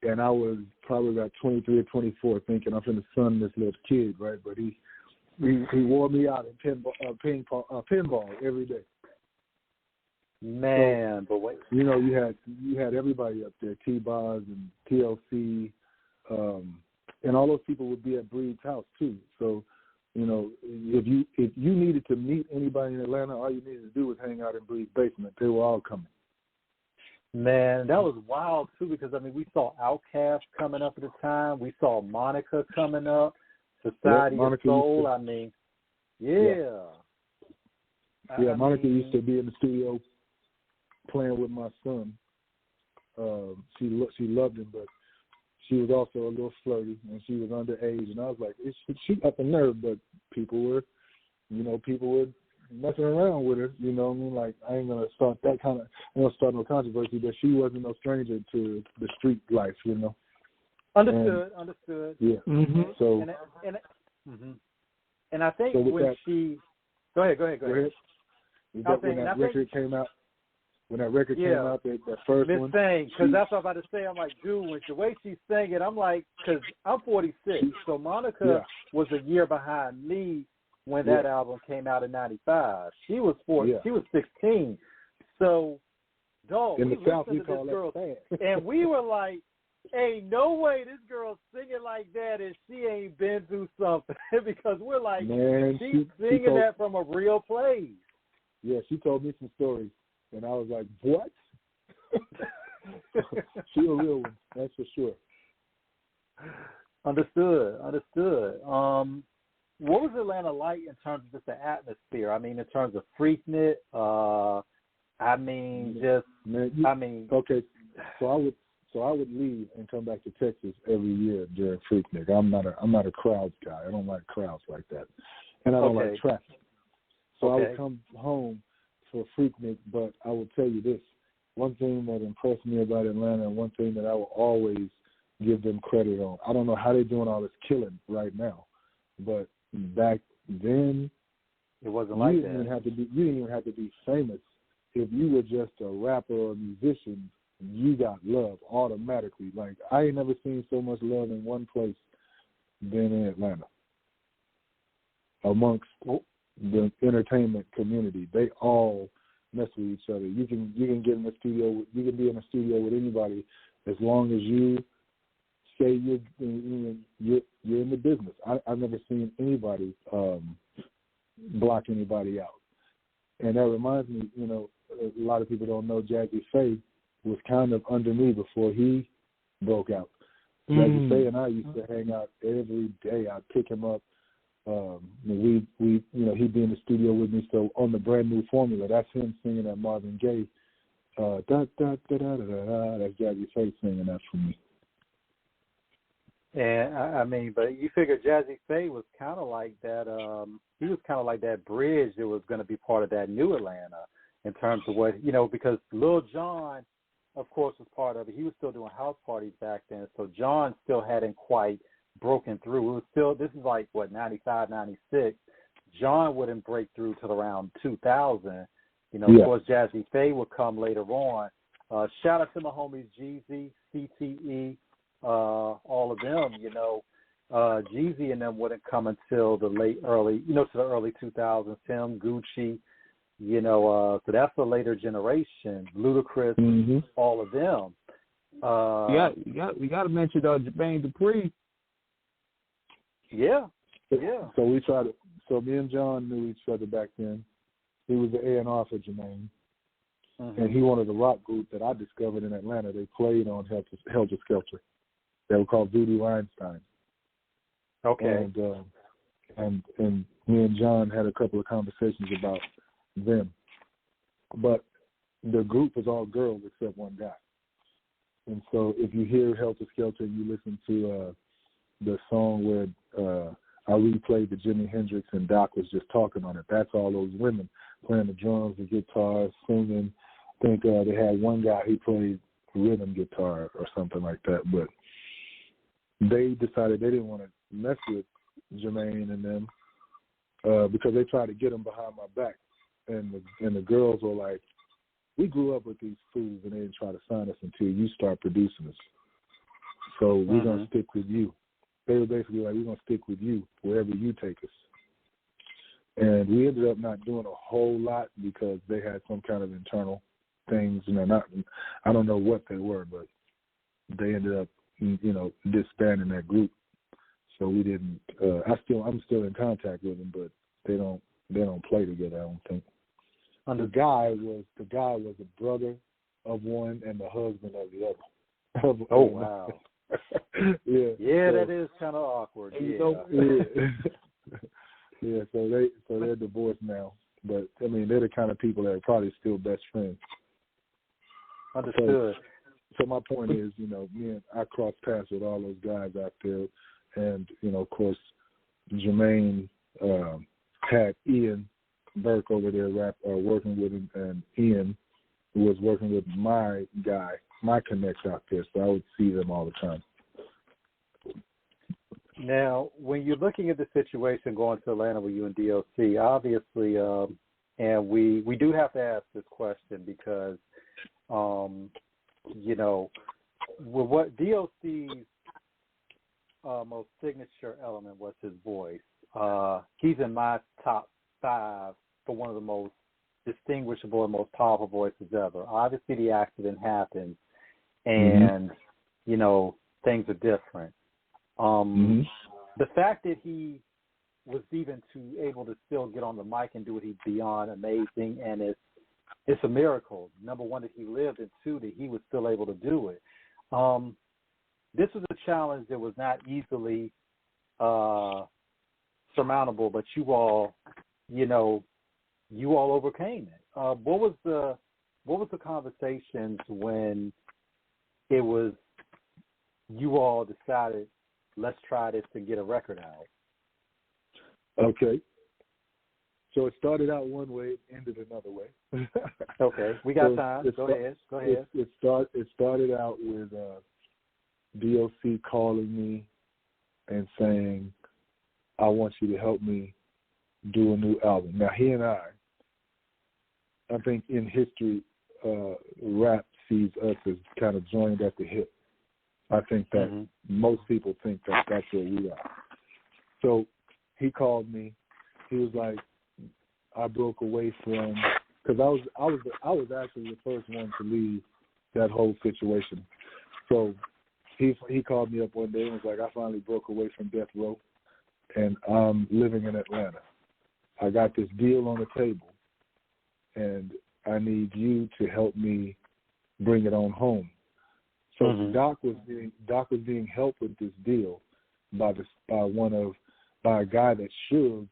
And I was probably about 23 or 24, thinking I'm finna son this little kid, right? But he wore me out in pinball every day. Man, so, but wait. You know, you had everybody up there, T-Boz and TLC, and all those people would be at Breed's house too. So, you know, if you needed to meet anybody in Atlanta, all you needed to do was hang out in Breed's basement. They were all coming. Man, that was wild, too, because, I mean, we saw Outkast coming up at the time. We saw Monica coming up, Society of Soul. I mean, yeah. Monica used to be in the studio playing with my son. She loved him, but she was also a little flirty, and she was underage. And I was like, she got the nerve, but people were messing around with her, you know what I mean? Like, I ain't gonna start no controversy, but she wasn't no stranger to the street life, you know. Understood. Yeah. Mm-hmm. So and I think she go ahead. When that record came out, that first Miss one. Thing, because that's what I'm about to say. I'm like, dude, with the way she's singing, I'm like, because I'm 46, so Monica was a year behind me when that album came out in 95. She was 16. So, dog, in the South, we call this girl, that and we were like, ain't no way this girl's singing like that and she ain't been through something. Because we're like, man, she's singing that from a real place. Yeah, she told me some stories, and I was like, what? She a real one, that's for sure. Understood. what was Atlanta like in terms of just the atmosphere? I mean, in terms of Freaknik, Okay, so I would leave and come back to Texas every year during Freaknik. I'm not a crowds guy. I don't like crowds like that, and I don't like traffic. So I would come home for Freaknik, but I will tell you this: one thing that impressed me about Atlanta, and one thing that I will always give them credit on. I don't know how they're doing all this killing right now, but back then, it wasn't like that. You didn't even have to be famous. If you were just a rapper or a musician, you got love automatically. Like, I ain't never seen so much love in one place than in Atlanta. Amongst the entertainment community, they all mess with each other. You can get in the studio. You can be in a studio with anybody as long as you say you're in the business. I've never seen anybody block anybody out. And that reminds me, a lot of people don't know Jazzy Faye was kind of under me before he broke out. Jazzy Faye and I used to hang out every day. I'd pick him up. He'd be in the studio with me. So on the Brand New Formula, that's him singing that Marvin Gaye. Da da da da da da. That's Jazzy Faye singing that for me. And I mean, but you figure Jazzy Faye was kind of like that. He was kind of like that bridge that was going to be part of that new Atlanta in terms of what because Lil Jon, of course, was part of it. He was still doing house parties back then, so Jon still hadn't quite broken through. It was still, this is like, 95, 96. Jon wouldn't break through till around 2000. Of course, Jazzy Faye would come later on. Shout out to my homies Jeezy, CTE, all of them, Jeezy and them wouldn't come until the early 2000s. Him, Gucci, so that's a later generation. Ludacris, all of them. We got to mention Jermaine Dupri. Yeah. So me and John knew each other back then. He was the A&R for Jermaine. And he wanted a rock group that I discovered in Atlanta. They played on Helter Skelter. They were called Voodoo Einstein. Okay. And me and John had a couple of conversations about them. But the group was all girls except one guy. And so if you hear Helter Skelter and you listen to the song where I replayed the Jimi Hendrix and Doc was just talking on it, that's all those women playing the drums, the guitar, singing. I think they had one guy, he played rhythm guitar or something like that. But they decided they didn't want to mess with Jermaine and them because they tried to get him behind my back. And the girls were like, we grew up with these fools and they didn't try to sign us until you start producing us. So we're going to stick with you. They were basically like, we're going to stick with you wherever you take us. And we ended up not doing a whole lot because they had some kind of internal things. I don't know what they were, but they ended up, disbanding that group. So we didn't. I'm still in contact with them, but they don't play together. I don't think. The guy was a brother of one and the husband of the other. Oh wow. Yeah. Yeah, so, that is kind of awkward. Yeah. So they're divorced now, but I mean they're the kind of people that are probably still best friends. Understood. So my point is, I crossed paths with all those guys out there, and of course, Jermaine had Ian Burke over there working with him, and Ian was working with my guy, my connects out there, so I would see them all the time. Now, when you're looking at the situation going to Atlanta with you and DOC, obviously, and we do have to ask this question because, with what DOC's most signature element was his voice. He's in my top 5 for one of the most distinguishable and most powerful voices ever. Obviously, the accident happened, and, things are different. The fact that he was even able to still get on the mic and do it, he's beyond amazing, and it's a miracle. Number one, that he lived, and 2, that he was still able to do it. This was a challenge that was not easily surmountable, but you all overcame it. What was the conversations when it was you all decided, let's try this to get a record out? Okay. So it started out one way, it ended another way. Okay, we got time. Go ahead. It started out with DOC calling me and saying, I want you to help me do a new album. Now, he and I think in history, rap sees us as kind of joined at the hip. I think that most people think that that's where we are. So he called me. He was like, I broke away from, because I was actually the first one to leave that whole situation. So he called me up one day and was like, I finally broke away from death row, and I'm living in Atlanta. I got this deal on the table, and I need you to help me bring it on home. So Doc was being helped with this deal by a guy that Suge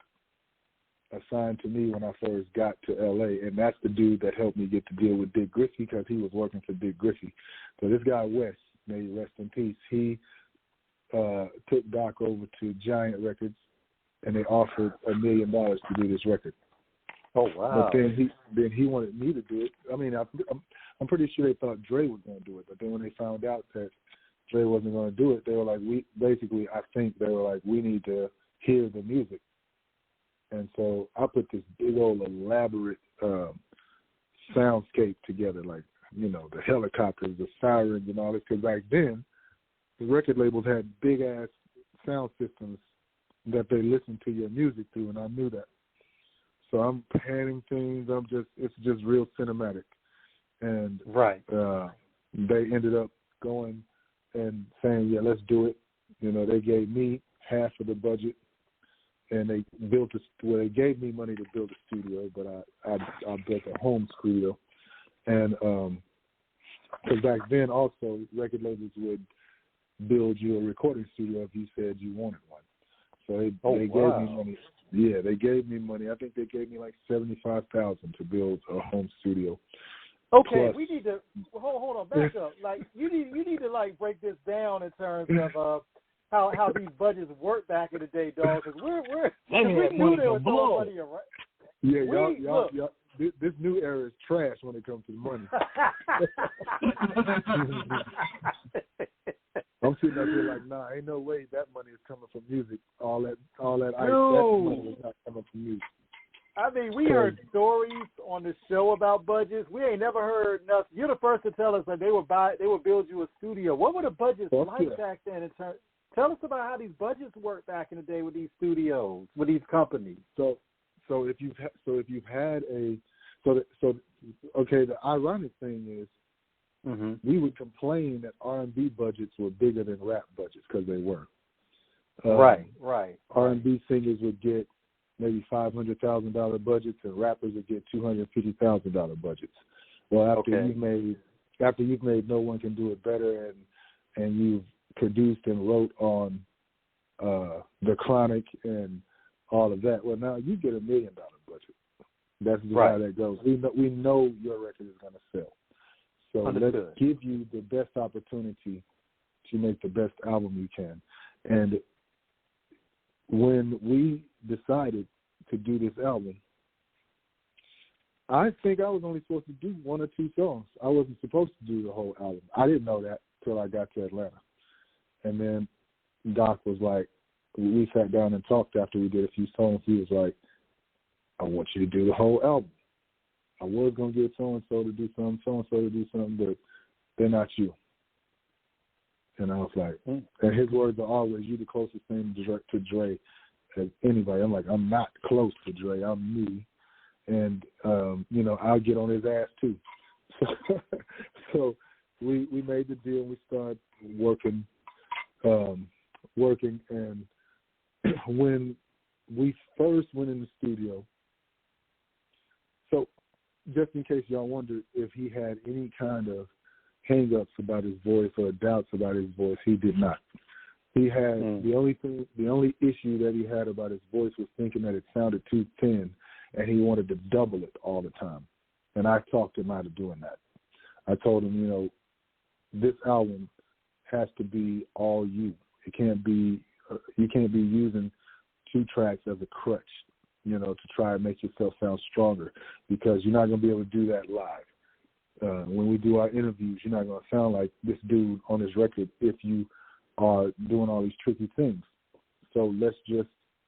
assigned to me when I first got to L.A., and that's the dude that helped me get to deal with Dick Griffey because he was working for Dick Griffey. So this guy, Wes, may he rest in peace, he took Doc over to Giant Records, and they offered $1 million to do this record. Oh, wow. But then he wanted me to do it. I mean, I'm pretty sure they thought Dre was going to do it, but then when they found out that Dre wasn't going to do it, they were like, we need to hear the music. And so I put this big old elaborate soundscape together, like, the helicopters, the sirens and all this, because back then the record labels had big-ass sound systems that they listened to your music through, and I knew that. So I'm panning things. It's just real cinematic. And they ended up going and saying, yeah, let's do it. They gave me half of the budget, and they they gave me money to build a studio, but I built a home studio. And because back then also record labels would build you a recording studio if you said you wanted one. So they gave me money. Yeah, they gave me money. I think they gave me like $75,000 to build a home studio. Okay, we need to hold on, back up. Like you need to like break this down in terms of how these budgets work back in the day, dog. Because we knew they were throwing money around. Yeah, y'all. This new era is trash when it comes to money. I'm sitting up here like, nah, ain't no way that money is coming from music. All that that money is not coming from music. I mean, we heard stories on the show about budgets. We ain't never heard nothing. You're the first to tell us that they would build you a studio. What were the budgets like back then? Tell us about how these budgets worked back in the day with these studios, with these companies. So if you've had the ironic thing is, we would complain that R&B budgets were bigger than rap budgets because they were. Right. R&B singers would get maybe $500,000 budgets, and rappers would get $250,000 budgets. Well, after you've made No One Can Do It Better, and you've produced and wrote on The Chronic and all of that, well, now you get $1 million budget. That's just how that goes. We know your record is going to sell. So let's give you the best opportunity to make the best album you can. And when we decided to do this album, I think I was only supposed to do 1 or 2 songs. I wasn't supposed to do the whole album. I didn't know that till I got to Atlanta. And then Doc was like, we sat down and talked after we did a few songs. He was like, I want you to do the whole album. I was going to get so-and-so to do something, so-and-so to do something, but they're not you. And I was like, and his words are always, you the closest thing to Dre as anybody. I'm like, I'm not close to Dre. I'm me. And, I'll get on his ass too. So we made the deal. We started working. And when we first went in the studio, so just in case y'all wondered if he had any kind of hang-ups about his voice or doubts about his voice, he did not. He had the only issue that he had about his voice was thinking that it sounded too thin, and he wanted to double it all the time. And I talked him out of doing that. I told him, this album has to be all you. It can't be you can't be using 2 tracks as a crutch, to try and make yourself sound stronger, because you're not going to be able to do that live. When we do our interviews, you're not going to sound like this dude on his record if you are doing all these tricky things. So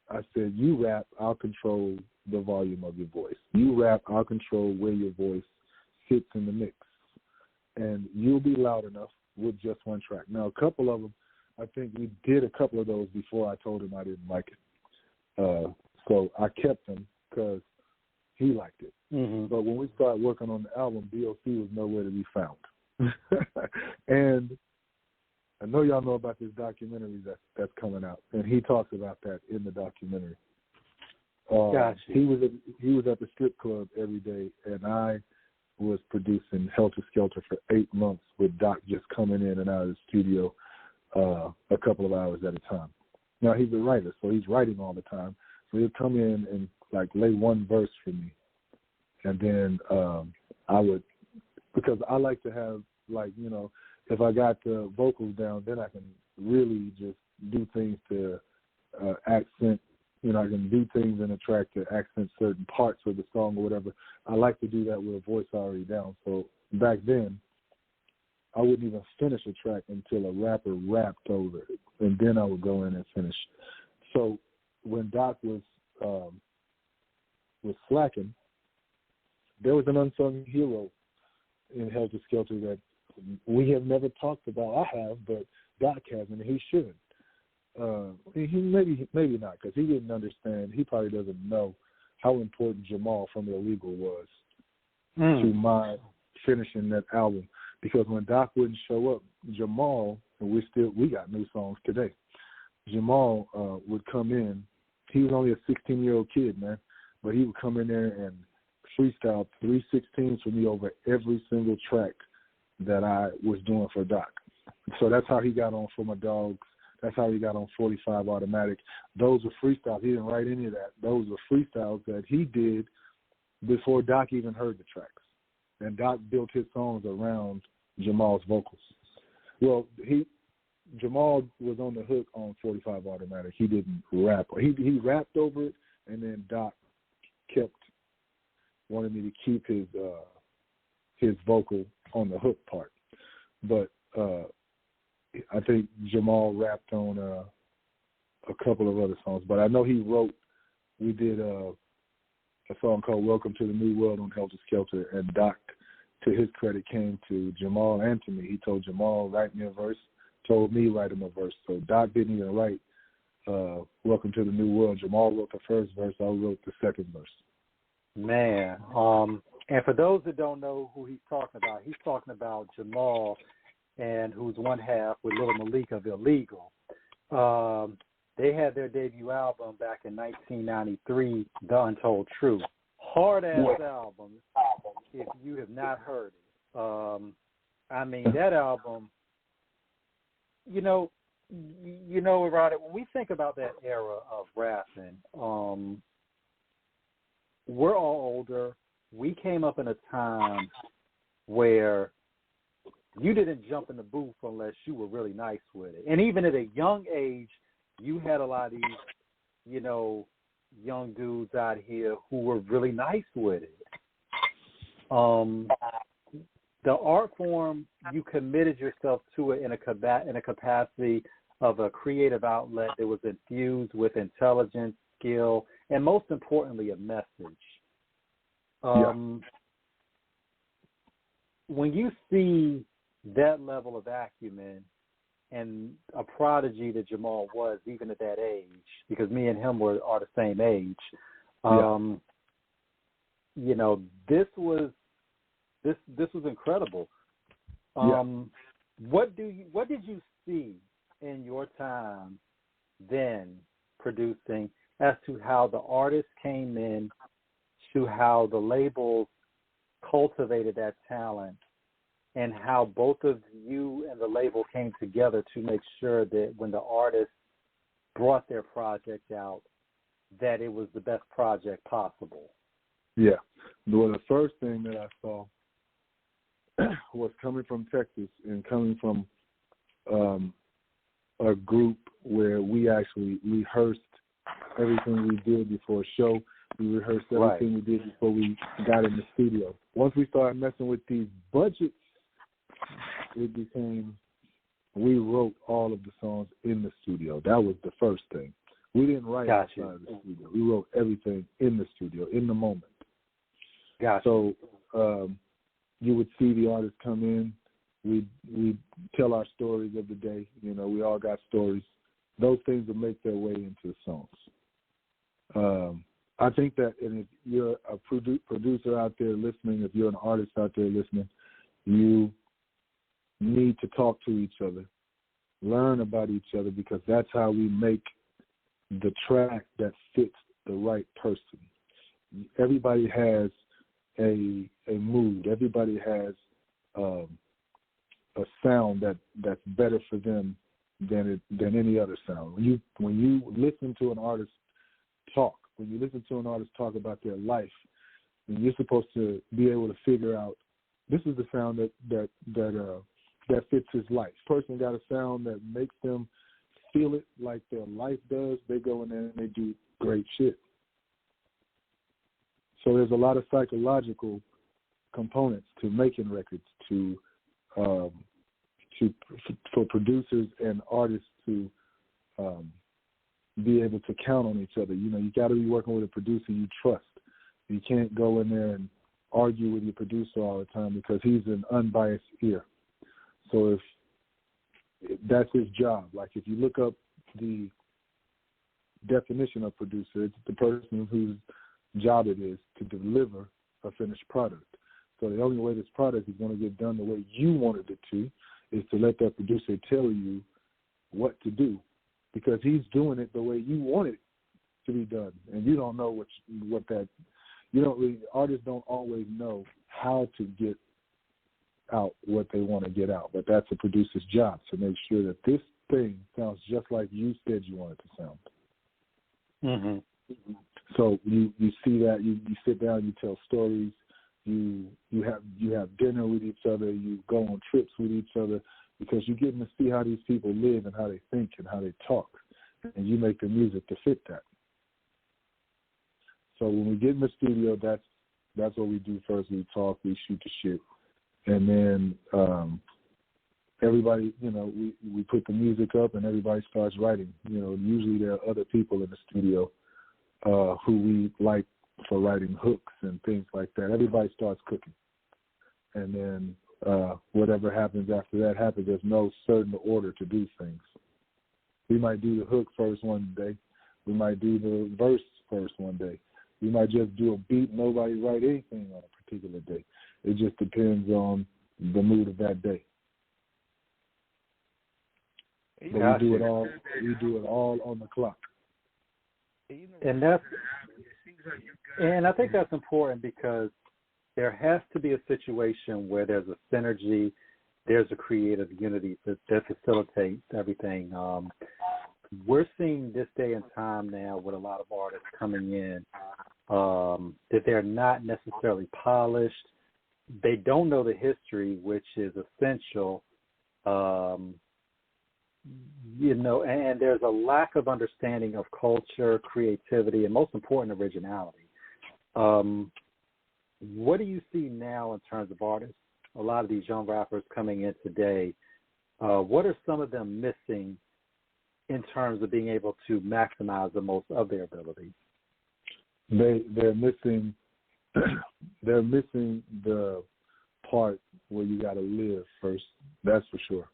I said, you rap, I'll control the volume of your voice. You rap, I'll control where your voice sits in the mix. And you'll be loud enough with just 1 track. Now, a couple of them, I think we did a couple of those before I told him I didn't like it. So I kept them because he liked it. Mm-hmm. But when we started working on the album, DOC was nowhere to be found. And I know y'all know about this documentary that's coming out, and he talks about that in the documentary. Gotcha. He was at the strip club every day, and I was producing Helter Skelter for 8 months with Doc just coming in and out of the studio a couple of hours at a time. Now, he's a writer, so he's writing all the time. So he'll come in and, lay 1 verse for me. And then I would, because I like to have, if I got the vocals down, then I can really just do things to accent. I can do things in a track to accent certain parts of the song or whatever. I like to do that with a voice already down. So back then, I wouldn't even finish a track until a rapper rapped over it, and then I would go in and finish. So when Doc was slacking, there was an unsung hero in Helter Skelter that we have never talked about. I have, but Doc has, and he should. He maybe not, because he didn't understand. He probably doesn't know how important Jamal from Illegal was to my finishing that album. Because when Doc wouldn't show up, Jamal, and we got new songs today. Jamal would come in. He was only a 16-year-old kid, man, but he would come in there and freestyle 3/16s for me over every single track that I was doing for Doc. So that's how he got on For My Dogs. That's how he got on 45 Automatic. Those were freestyles. He didn't write any of that. Those were freestyles that he did before Doc even heard the tracks. And Doc built his songs around Jamal's vocals. Well, Jamal was on the hook on 45 Automatic. He didn't rap. He rapped over it, and then Doc wanted me to keep his vocal on the hook part. But I think Jamal rapped on a couple of other songs. But I know we did a song called Welcome to the New World on Helter Skelter, and Doc, to his credit, came to Jamal and to me. He told Jamal, write me a verse, told me, write him a verse. So Doc didn't even write Welcome to the New World. Jamal wrote the first verse, I wrote the second verse. Man, and for those that don't know who he's talking about Jamal, and who's one half with Lil Malik of Illegal. They had their debut album back in 1993, The Untold Truth. Hard-ass album, if you have not heard it. That album, Erotic, when we think about that era of rapping, we're all older. We came up in a time where you didn't jump in the booth unless you were really nice with it. And even at a young age, you had a lot of these, young dudes out here who were really nice with it. The art form, you committed yourself to it in a capacity of a creative outlet that was infused with intelligence, skill, and most importantly, a message. When you see that level of acumen and a prodigy that Jamal was, even at that age, because me and him are the same age, this was incredible. What did you see in your time then producing as to how the artists came in, to how the labels cultivated that talent, and how both of you and the label came together to make sure that when the artists brought their project out, that it was the best project possible. Yeah. Well, the first thing that I saw was coming from Texas and coming from a group where we actually rehearsed everything we did before a show. We rehearsed everything we did before we got in the studio. Once we started messing with these budgets, it became, we wrote all of the songs in the studio. That was the first thing. We didn't write outside of the studio. We wrote everything in the studio, in the moment. So you would see the artists come in. We'd tell our stories of the day. You know, we all got stories. Those things would make their way into the songs. I think that, and if you're a producer out there listening, if you're an artist out there listening, you need to talk to each other, learn about each other, because that's how we make the track that fits the right person. Everybody has a mood. Everybody has a sound that's better for them than any other sound. When you listen to an artist talk, when you listen to an artist talk about their life, then you're supposed to be able to figure out, this is the sound that fits his life. Person got a sound that makes them feel it like their life does. They go in there and they do great shit. So there's a lot of psychological components to making records, for producers and artists to be able to count on each other. You know, you got to be working with a producer you trust. You can't go in there and argue with your producer all the time, because he's an unbiased ear. So if that's his job. Like if you look up the definition of producer, it's the person whose job it is to deliver a finished product. So the only way this product is going to get done the way you wanted it to is to let that producer tell you what to do, because he's doing it the way you want it to be done, and you don't know artists don't always know how to get out what they want to get out, but that's a producer's job, to make sure that this thing sounds just like you said you want it to sound. Mm-hmm. So you see that, you sit down, you tell stories, you have dinner with each other, you go on trips with each other, because you're getting to see how these people live and how they think and how they talk, and you make the music to fit that. So when we get in the studio, that's what we do first. We talk, we shoot the shit, and then everybody, we put the music up and everybody starts writing. Usually there are other people in the studio who we like for writing hooks and things like that. Everybody starts cooking, and then whatever happens after that happens. There's no certain order to do things. We might do the hook first one day. We might do the verse first one day. We might just do a beat. Nobody write anything on a particular day. It just depends on the mood of that day. But we do it all. We do it all on the clock. And I think that's important, because there has to be a situation where there's a synergy, there's a creative unity that facilitates everything. We're seeing this day and time now with a lot of artists coming in that they're not necessarily polished. They don't know the history, which is essential, and there's a lack of understanding of culture, creativity, and most important, originality. What do you see now in terms of artists? A lot of these young rappers coming in today, what are some of them missing in terms of being able to maximize the most of their ability? They're missing the part where you got to live first. That's for sure.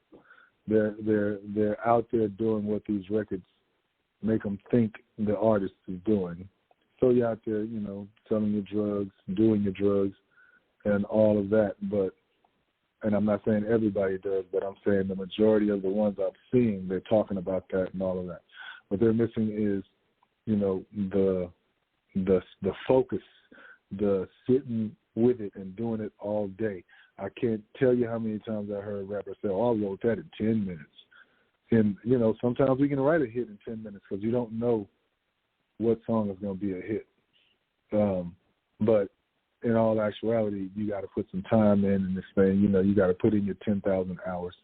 They're out there doing what these records make them think the artist is doing. So you're out there, selling your drugs, doing your drugs, and all of that. And I'm not saying everybody does, but I'm saying the majority of the ones I'm seeing, they're talking about that and all of that. What they're missing is, the focus, the sitting with it and doing it all day. I can't tell you how many times I heard rappers say, "Oh, I wrote that in 10 minutes." And, you know, sometimes we can write a hit in 10 minutes because you don't know what song is going to be a hit. But in all actuality, you got to put some time in this thing. You know, you got to put in your 10,000 hours.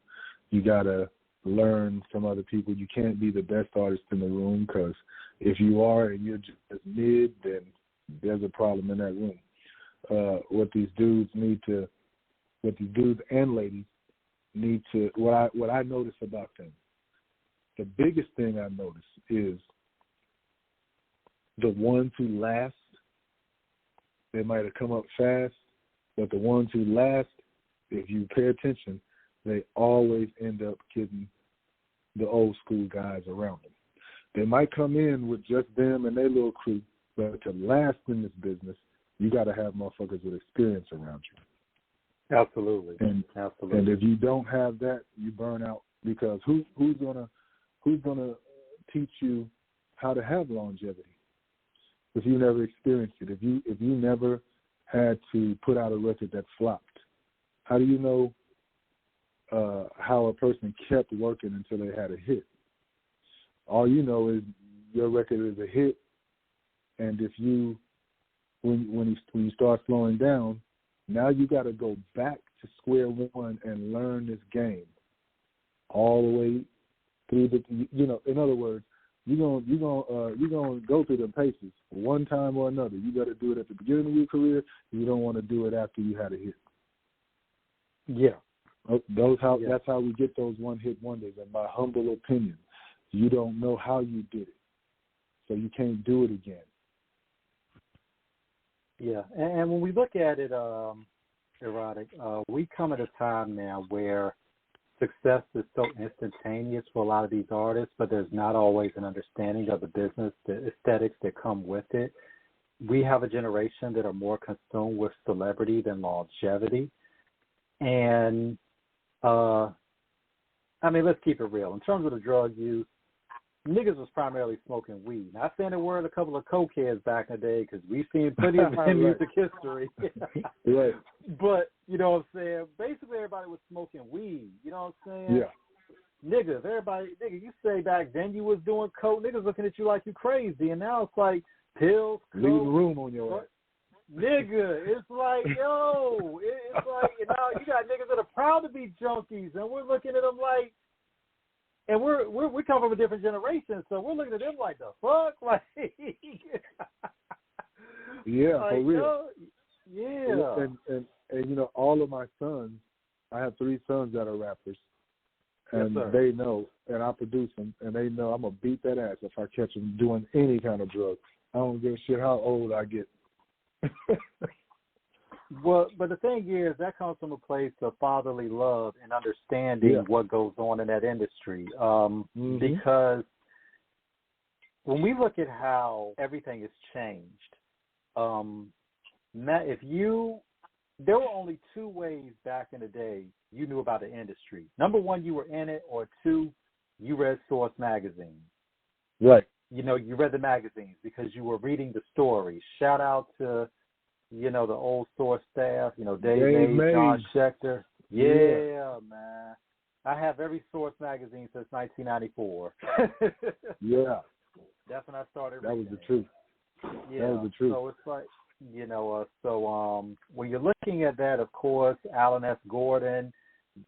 You got to learn from other people. You can't be the best artist in the room because if you are and you're just mid, then there's a problem in that room. What these dudes and ladies need to, what I notice about them, the biggest thing I notice is the ones who last. They might have come up fast, but the ones who last, if you pay attention, they always end up getting the old school guys around them. They might come in with just them and their little crew, but to last in this business, you got to have motherfuckers with experience around you. Absolutely. Absolutely. And if you don't have that, you burn out because who's gonna teach you how to have longevity if you never experienced it? If you never had to put out a record that flopped, how do you know how a person kept working until they had a hit? All you know is your record is a hit, and if you when you start slowing down, now you got to go back to square one and learn this game all the way through the. You know, in other words, you're gonna go through the paces one time or another. You got to do it at the beginning of your career. You don't want to do it after you had a hit. Yeah. That's how we get those one-hit wonders. And my humble opinion, you don't know how you did it, so you can't do it again. Yeah, and when we look at it, Erotic, we come at a time now where success is so instantaneous for a lot of these artists, but there's not always an understanding of the business, the aesthetics that come with it. We have a generation that are more consumed with celebrity than longevity. And, I mean, let's keep it real. In terms of the drug use, niggas was primarily smoking weed. Not saying there weren't a couple of cokeheads back in the day because we've seen plenty of it in music history. Right. But, you know what I'm saying, basically everybody was smoking weed. You know what I'm saying? Yeah. Nigga, you say back then you was doing coke, niggas looking at you like you crazy. And now it's like pills, coke. Leave the room on your ass. Nigga, it's like, yo, it's like, you know, you got niggas that are proud to be junkies, and we're looking at them like, and we come from a different generation, so we're looking at them like, the fuck? Like, yeah, like, for real. Yeah. And you know, all of my sons, I have 3 sons that are rappers, and yes, they know, and I produce them, and they know I'm going to beat that ass if I catch them doing any kind of drug. I don't give a shit how old I get. Well, but the thing is, that comes from a place of fatherly love and understanding what goes on in that industry. Because when we look at how everything has changed, there were only 2 ways back in the day you knew about the industry. Number 1, you were in it, or 2, you read Source magazine. Right. You know, you read the magazines because you were reading the stories. Shout out to, you know, the old Source staff, you know, Dave Mays, John Schechter. Yeah, man. I have every Source magazine since 1994. Yeah. That's when I started reading. That was the truth. Yeah. That was the truth. So it's like, you know, when you're looking at that, of course, Alan S. Gordon,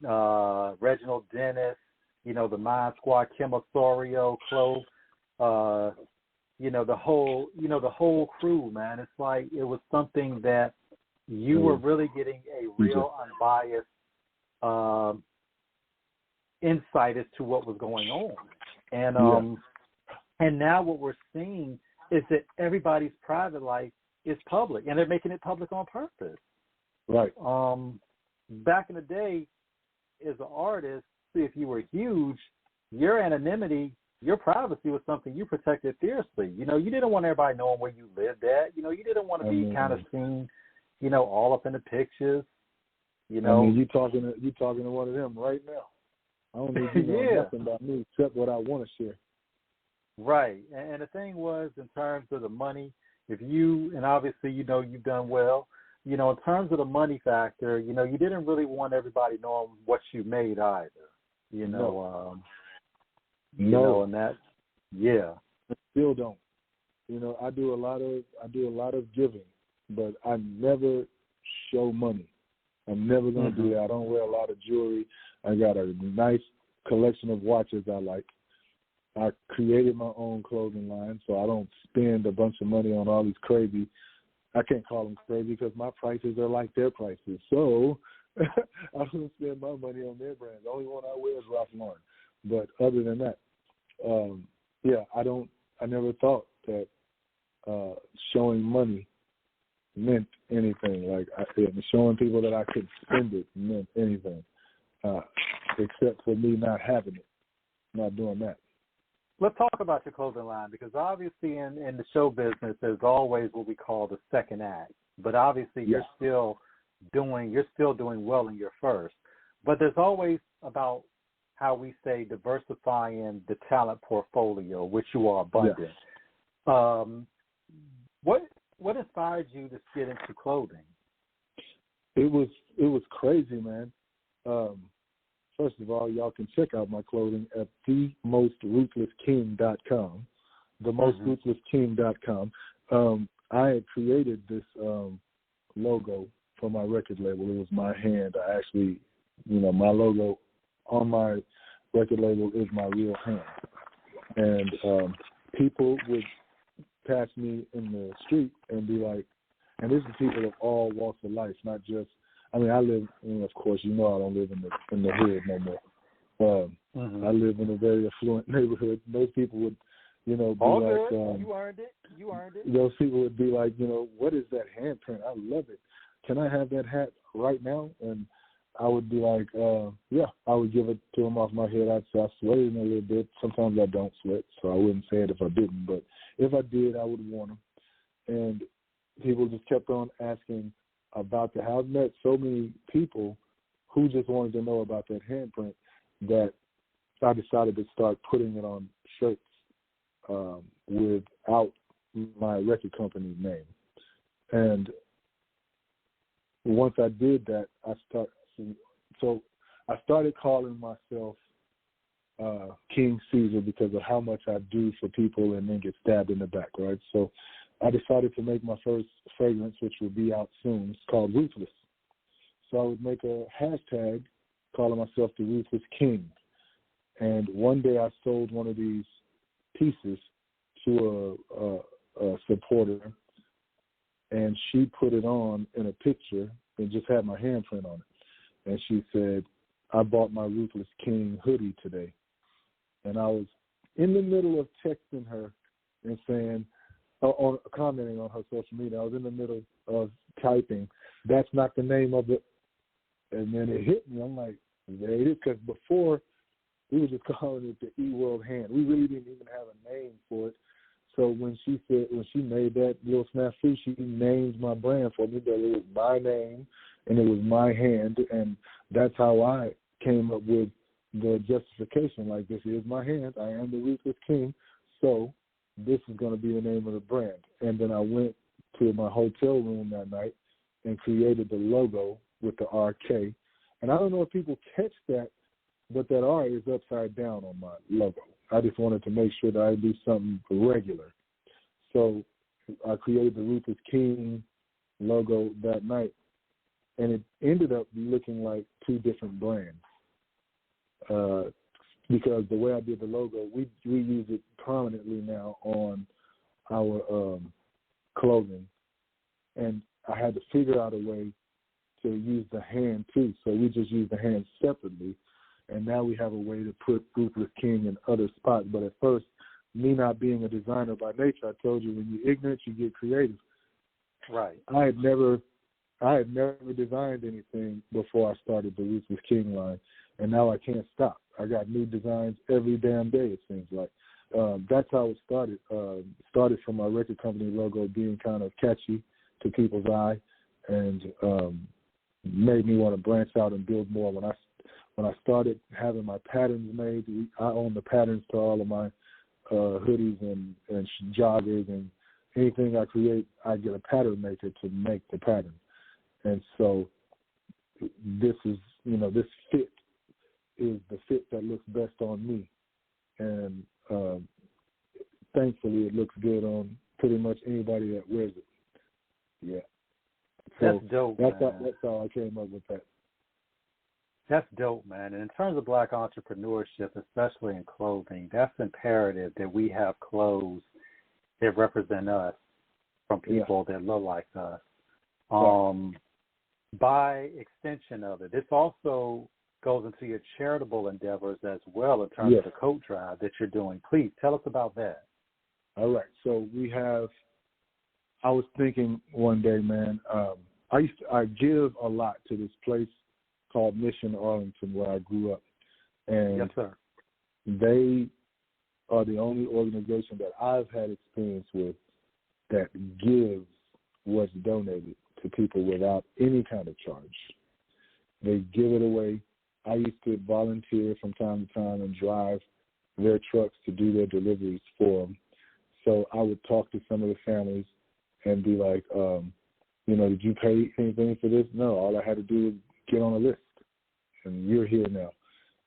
Reginald Dennis, you know, the Mind Squad, Kim Osorio, Clove, you know, the whole crew, man. It's like it was something that you were really getting a real unbiased insight as to what was going on. And now what we're seeing is that everybody's private life is public, and they're making it public on purpose. Right. Back in the day, as an artist, if you were huge, your anonymity, your privacy was something you protected fiercely. You know, you didn't want everybody knowing where you lived at. You know, you didn't want to be kind of seen, you know, all up in the pictures. You know, I mean, you talking to one of them right now. I don't need you to know nothing about me except what I want to share. Right. And the thing was, in terms of the money, if you, and obviously, you know, you've done well, in terms of the money factor, you didn't really want everybody knowing what you made either. No. And that, yeah. I still don't. I do a lot of giving, but I never show money. I'm never gonna do that. I don't wear a lot of jewelry. I got a nice collection of watches I like. I created my own clothing line, so I don't spend a bunch of money on all these crazy. I can't call them crazy because my prices are like their prices. So I don't spend my money on their brand. The only one I wear is Ralph Lauren. But other than that, I never thought that showing money meant anything. Like showing people that I could spend it meant anything, except for me not having it, not doing that. Let's talk about your clothing line, because obviously in the show business, there's always what we call the second act. But obviously, you're still doing well in your first. But there's always about how we say diversifying the talent portfolio, which you are abundant. What inspired you to get into clothing? It was crazy, man. First of all, y'all can check out my clothing at themostruthlessking.com. Themostruthlessking.com. I had created this logo for my record label. It was my hand. I actually, my logo on my record label is my real hand. And people would pass me in the street and be like, and this is people of all walks of life, not just, I live, of course, I don't live in the hood no more. I live in a very affluent neighborhood. Most people would, be like, you earned it. Those people would be like, what is that handprint? I love it. Can I have that hat right now? And I would be like, I would give it to them off my head. I sweat in a little bit. Sometimes I don't sweat, so I wouldn't say it if I didn't. But if I did, I would want them. And people just kept on asking about the house. I've met so many people who just wanted to know about that handprint that I decided to start putting it on shirts without my record company's name. And once I did that, I started calling myself King Caesar because of how much I do for people and then get stabbed in the back, right? So I decided to make my first fragrance, which will be out soon. It's called Ruthless. So I would make a hashtag calling myself the Ruthless King. And one day I sold one of these pieces to a supporter, and she put it on in a picture and just had my handprint on it. And she said, I bought my Ruthless King hoodie today. And I was in the middle of texting her and saying, commenting on her social media. I was in the middle of typing, that's not the name of it. And then it hit me. I'm like, there it is. Because before, we were just calling it the E-World Hand. We really didn't even have a name for it. So when she made that little snafu, she named my brand for me, that it was my name and it was my hand. And that's how I came up with the justification. Like, this is my hand. I am the Ruthless King. So this is going to be the name of the brand. And then I went to my hotel room that night and created the logo with the RK. And I don't know if people catch that, but that R is upside down on my logo. I just wanted to make sure that I do something regular. So I created the Ruthless King logo that night, and it ended up looking like two different brands. Because the way I did the logo, we use it prominently now on our clothing. And I had to figure out a way to use the hand too. So we just use the hand separately. And now we have a way to put Ruthless King in other spots. But at first, me not being a designer by nature, I told you, when you're ignorant, you get creative. Right. I had never designed anything before I started the Ruthless King line. And now I can't stop. I got new designs every damn day, it seems like. That's how it started. Started from my record company logo being kind of catchy to people's eye, and made me want to branch out and build more. When I started having my patterns made, I own the patterns to all of my hoodies and joggers, and anything I create, I get a pattern maker to make the pattern. And so this is, this fit is the fit that looks best on me. And thankfully it looks good on pretty much anybody that wears it. Yeah. So that's dope, that's man. how I came up with that. That's dope, man. And in terms of Black entrepreneurship, especially in clothing, that's imperative that we have clothes that represent us from people that look like us. By extension of it, this also goes into your charitable endeavors as well in terms of the coat drive that you're doing. Please tell us about that. All right. So I was thinking one day, man, I give a lot to this place called Mission Arlington where I grew up. And yes, sir. They are the only organization that I've had experience with that gives what's donated to people without any kind of charge. They give it away. I used to volunteer from time to time and drive their trucks to do their deliveries for them. So I would talk to some of the families and be like, did you pay anything for this? No, all I had to do was get on a list, and you're here now.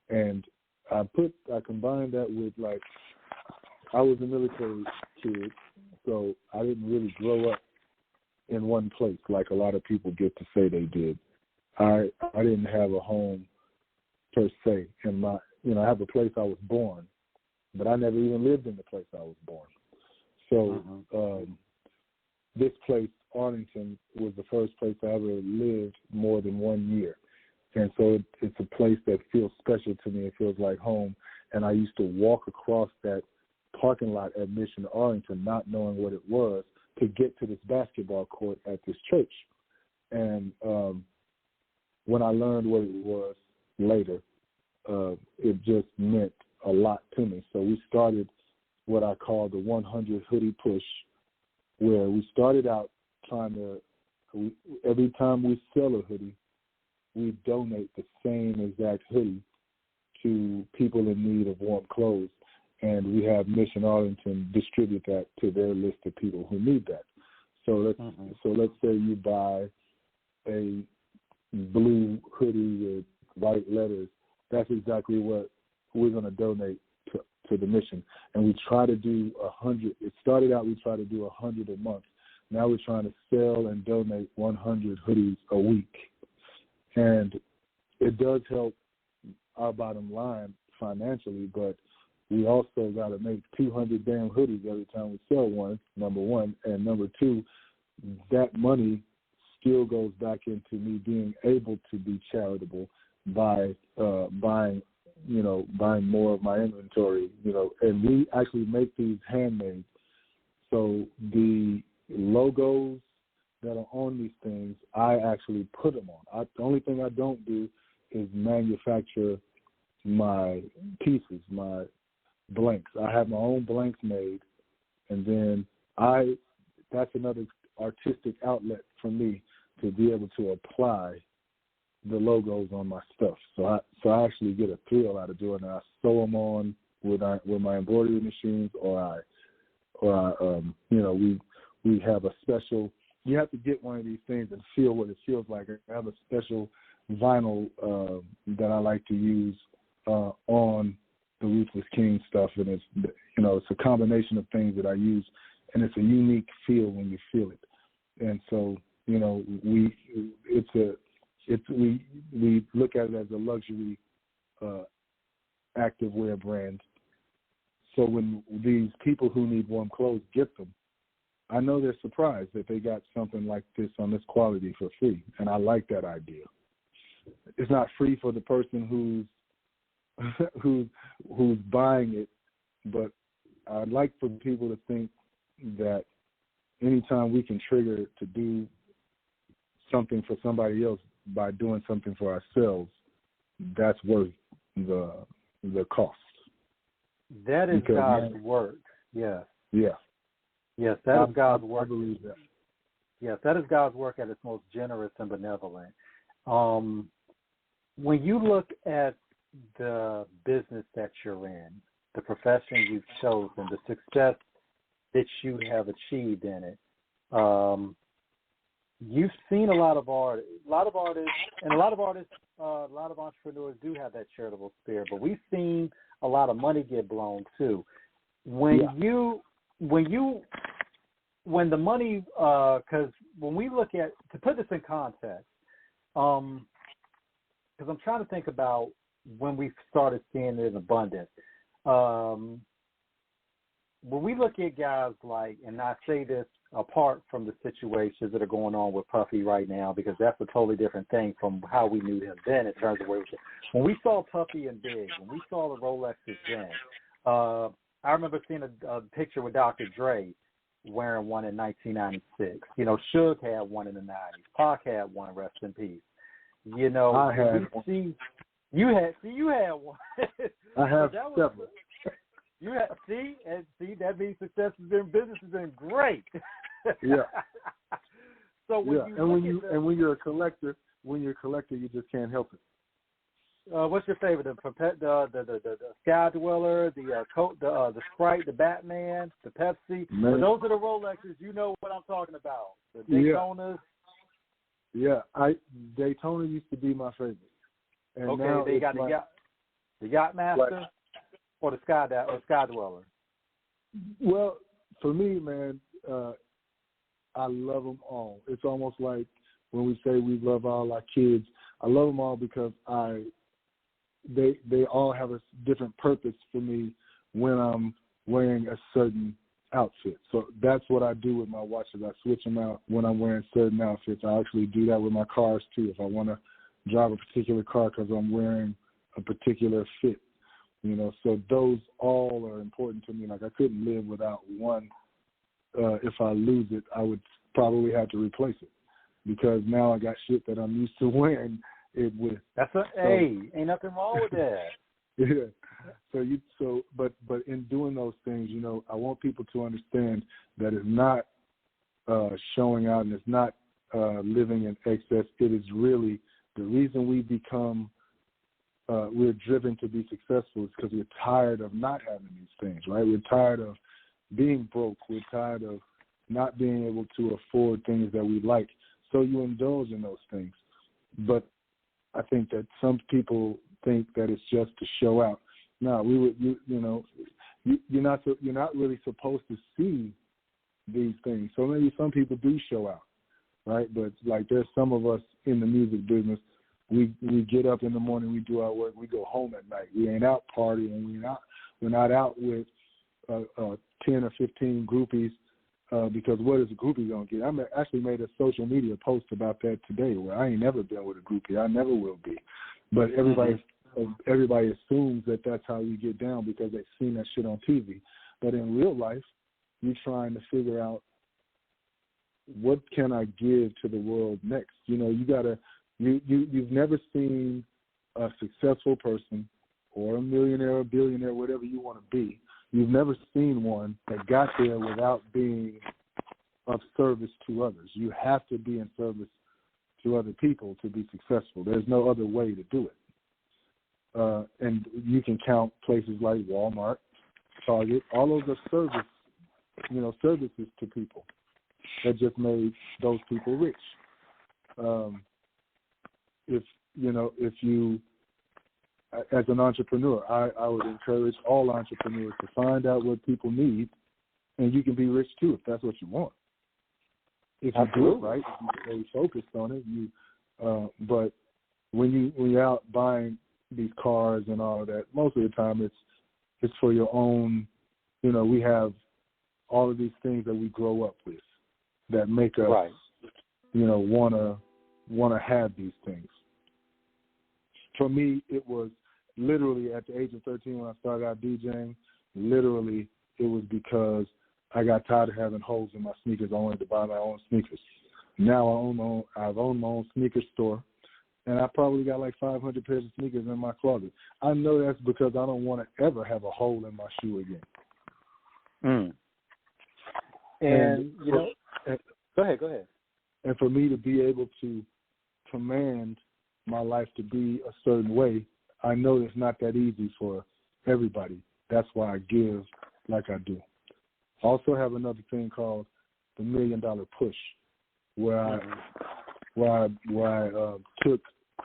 And I combined that with, like, I was a military kid, so I didn't really grow up in one place like a lot of people get to say they did. I didn't have a home per se. I have a place I was born, but I never even lived in the place I was born. So this place, Arlington, was the first place I ever lived more than 1 year. And so it's a place that feels special to me. It feels like home. And I used to walk across that parking lot at Mission Arlington not knowing what it was to get to this basketball court at this church. And when I learned what it was later, it just meant a lot to me. So we started what I call the 100 hoodie push, where we started out every time we sell a hoodie, we donate the same exact hoodie to people in need of warm clothes. And we have Mission Arlington distribute that to their list of people who need that. So let's say you buy a blue hoodie with white letters. That's exactly what we're going to donate to the mission. And we try to do 100. It started out we try to do 100 a month. Now we're trying to sell and donate 100 hoodies a week. And it does help our bottom line financially, but we also got to make 200 damn hoodies every time we sell one, number one. And number two, that money still goes back into me being able to be charitable by buying more of my inventory, and we actually make these handmade. So the logos that are on these things, I actually put them on. The only thing I don't do is manufacture my pieces, my blanks. I have my own blanks made, and then that's another artistic outlet for me to be able to apply the logos on my stuff. So I actually get a thrill out of doing that. I sew them on with my embroidery machines, we have a special. You have to get one of these things and feel what it feels like. I have a special vinyl that I like to use on the Ruthless King stuff, and it's a combination of things that I use, and it's a unique feel when you feel it. And so we look at it as a luxury activewear brand. So when these people who need warm clothes get them, I know they're surprised that they got something like this on this quality for free, and I like that idea. It's not free for the person who's buying it, but I'd like for people to think that anytime we can trigger to do something for somebody else by doing something for ourselves, that's worth the cost. That is God's work. Yes. Yeah. Yes, that is God's work. I believe that. Yes, that is God's work at its most generous and benevolent. When you look at the business that you're in, the profession you've chosen, the success that you have achieved in it, you've seen a lot of artists, and a lot of entrepreneurs do have that charitable spirit, but we've seen a lot of money get blown too. When the money, because when we look at, to put this in context, because I'm trying to think about when we started seeing it in abundance. When we look at guys like, and I say this apart from the situations that are going on with Puffy right now, because that's a totally different thing from how we knew him then in terms of where we were. When we saw Puffy and Big, when we saw the Rolexes then, I remember seeing a picture with Dr. Dre wearing one in 1996. You know, Suge had one in the 90s. Pac had one, rest in peace. You know, I had one. You had one. I have several. You have that means success has been, business has been great. Yeah. So when you're a collector, you just can't help it. What's your favorite? The Sky Dweller, the Sprite, the Batman, the Pepsi. But those are the Rolexes. You know what I'm talking about. The Daytonas. Yeah, Daytona used to be my favorite. And okay, now they got the Yacht Master or the Sky Dweller. Well, for me, man, I love them all. It's almost like when we say we love all our kids. I love them all because they all have a different purpose for me when I'm wearing a certain outfit. So that's what I do with my watches. I switch them out when I'm wearing certain outfits. I actually do that with my cars too. If I want to drive a particular car because I'm wearing a particular fit, you know. So those all are important to me. Like I couldn't live without one. If I lose it, I would probably have to replace it because now I got shit that I'm used to wearing it with. Ain't nothing wrong with that. Yeah. But in doing those things, you know, I want people to understand that it's not showing out and it's not living in excess. It is really the reason we become we're driven to be successful is because we're tired of not having these things, right? We're tired of being broke. We're tired of not being able to afford things that we like. So you indulge in those things. But I think that some people think that it's just to show out. No, you're not really supposed to see these things. So maybe some people do show out, right? But like there's some of us in the music business, we get up in the morning, we do our work, we go home at night. We ain't out partying. We're not out with 10 or 15 groupies because what is a groupie gonna get? I actually made a social media post about that today where I ain't never been with a groupie. I never will be. But everybody assumes that that's how we get down because they've seen that shit on TV. But in real life, you're trying to figure out what can I give to the world next. You know, you've never seen a successful person or a millionaire or billionaire, whatever you want to be. You've never seen one that got there without being of service to others. You have to be in service to other people to be successful. There's no other way to do it. And you can count places like Walmart, Target, all those are services to people that just made those people rich. If you, as an entrepreneur, I would encourage all entrepreneurs to find out what people need, and you can be rich too if that's what you want. If you do it right, if you stay focused on it, but when you're out buying these cars and all of that, most of the time it's for your own. You know, we have all of these things that we grow up with that make us, wanna have these things. For me, it was literally at the age of 13 when I started out DJing. Literally, it was because I got tired of having holes in my sneakers. I wanted to buy my own sneakers. Now I've owned my own sneaker store, and I probably got like 500 pairs of sneakers in my closet. I know that's because I don't want to ever have a hole in my shoe again. Go ahead. And for me to be able to command my life to be a certain way, I know it's not that easy for everybody. That's why I give like I do. I also have another thing called the $1 Million Push. where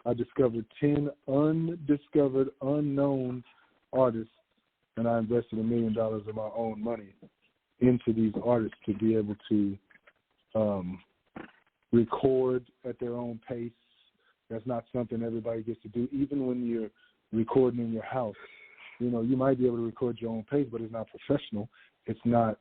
I discovered 10 undiscovered, unknown artists, and I invested $1 million of my own money into these artists to be able to record at their own pace. That's not something everybody gets to do. Even when you're recording in your house, you might be able to record your own pace, but it's not professional. It's not.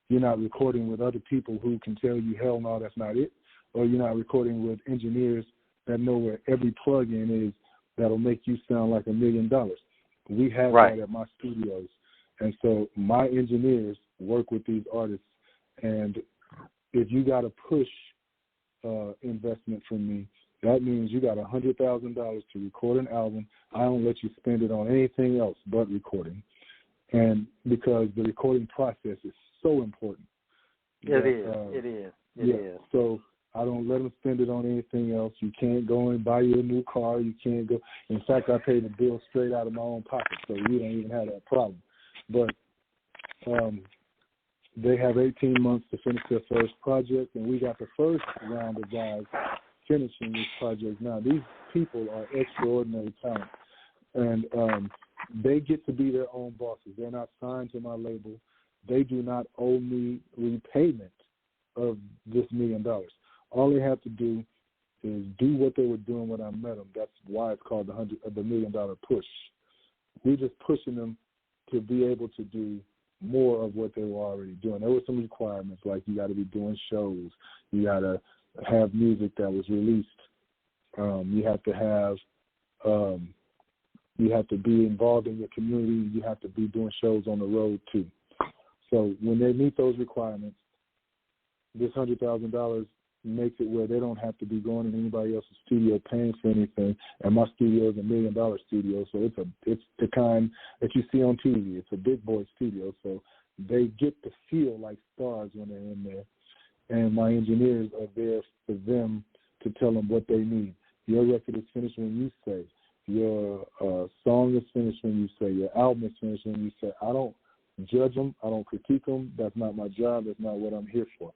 You're not recording with other people who can tell you, hell no, that's not it. Or you're not recording with engineers that know where every plug-in is that'll make you sound like $1 million. We have that at my studios. And so my engineers work with these artists. And if you got to push investment from me, that means you got $100,000 to record an album. I don't let you spend it on anything else but recording. And because the recording process is so important. It is. So I don't let them spend it on anything else. You can't go and buy you a new car. You can't go. In fact, I pay the bill straight out of my own pocket, so you don't even have that problem. But they have 18 months to finish their first project, and we got the first round of guys finishing this project now. These people are extraordinary talent, and they get to be their own bosses. They're not signed to my label. They do not owe me repayment of this $1 million. All they have to do is do what they were doing when I met them. That's why it's called the $1 million push. We're just pushing them to be able to do more of what they were already doing. There were some requirements, like you got to be doing shows. You got to have music that was released. You have to have you have to be involved in your community. You have to be doing shows on the road too. So when they meet those requirements, this $100,000 makes it where they don't have to be going in anybody else's studio paying for anything. And my studio is $1 million studio, so it's the kind that you see on TV. It's a big boy studio, so they get to feel like stars when they're in there. And my engineers are there for them to tell them what they need. Your record is finished when you say. Your song is finished when you say. Your album is finished when you say. I don't judge them. I don't critique them. That's not my job. That's not what I'm here for.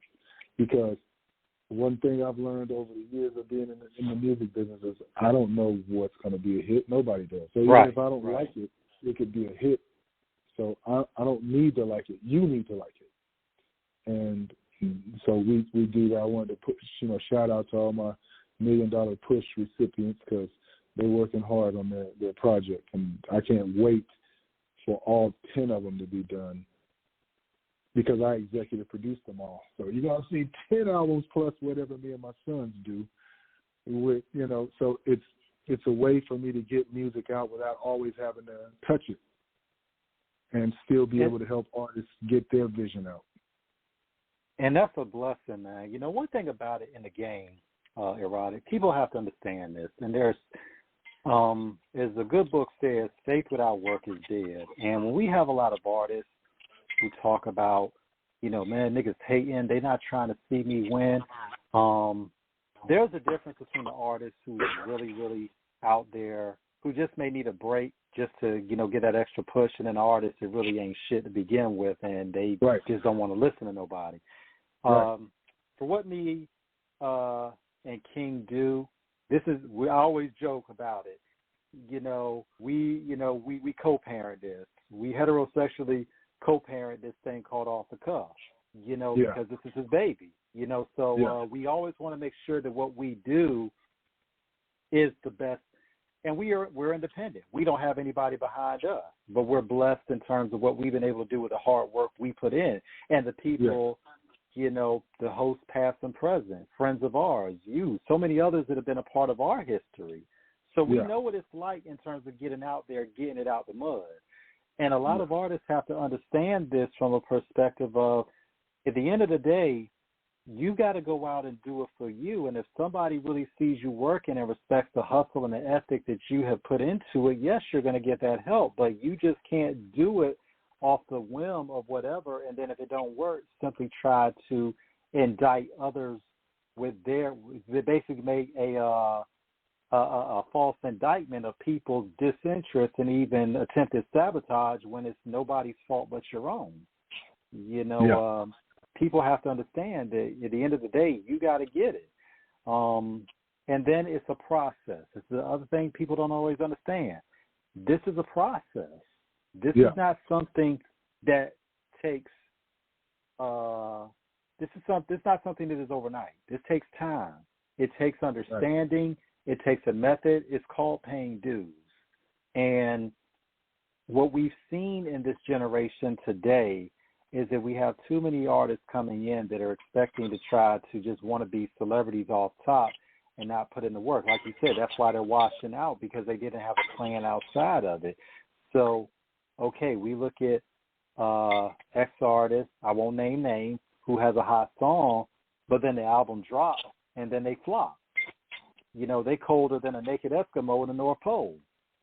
Because one thing I've learned over the years of being in the music business is I don't know what's going to be a hit. Nobody does. So even if I don't like it, it could be a hit. So I don't need to like it. You need to like it. And so we do that. I wanted to put, shout out to all my $1 million push recipients because they're working hard on their project. And I can't wait for all 10 of them to be done, because I executive produced them all. So you're going to see 10 albums plus whatever me and my sons do. With so it's a way for me to get music out without always having to touch it and still be able to help artists get their vision out. And that's a blessing, man. One thing about it in the game, Erotic, people have to understand this. And there's, as the good book says, faith without work is dead. And when we have a lot of artists who talk about, man, niggas hating, they not trying to see me win. There's a difference between the artist who's really, really out there, who just may need a break just to, get that extra push, and then the artist that really ain't shit to begin with, and they just don't want to listen to nobody. For what me and King do, we always joke about it. We co-parent this. We heterosexually co-parent this thing called Off the Cuff, because this is his baby, so we always want to make sure that what we do is the best. And we're independent. We don't have anybody behind us, but we're blessed in terms of what we've been able to do with the hard work we put in. And the people, the hosts past and present, friends of ours, you, so many others that have been a part of our history. So we know what it's like in terms of getting out there, getting it out the mud. And a lot of artists have to understand this from a perspective of, at the end of the day, you got to go out and do it for you. And if somebody really sees you working and respects the hustle and the ethic that you have put into it, yes, you're going to get that help. But you just can't do it off the whim of whatever. And then if it don't work, simply try to indict others with they basically make a false indictment of people's disinterest and even attempted sabotage when it's nobody's fault but your own. people have to understand that at the end of the day, you got to get it. And then it's a process. It's the other thing people don't always understand. This is a process. This is not something that takes. This is not something that is overnight. This takes time. It takes understanding. Right. It takes a method. It's called paying dues. And what we've seen in this generation today is that we have too many artists coming in that are expecting to try to just want to be celebrities off top and not put in the work. Like you said, that's why they're washing out, because they didn't have a plan outside of it. So, okay, we look at ex-artist, I won't name names, who has a hot song, but then the album drops and then they flop. You know, they colder than a naked Eskimo in the North Pole.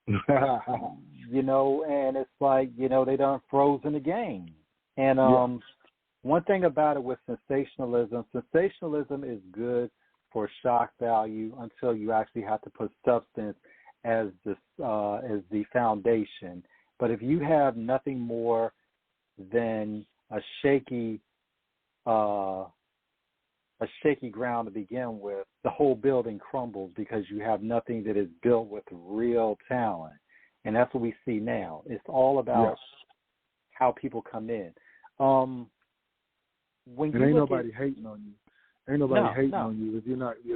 You know, and it's like, you know, they done frozen the game. And one thing about it with sensationalism is good for shock value until you actually have to put substance as the foundation. But if you have nothing more than a shaky ground to begin with, the whole building crumbles because you have nothing that is built with real talent. And that's what we see now. It's all about how people come in. When and ain't nobody hating on you. Ain't nobody hating on you. If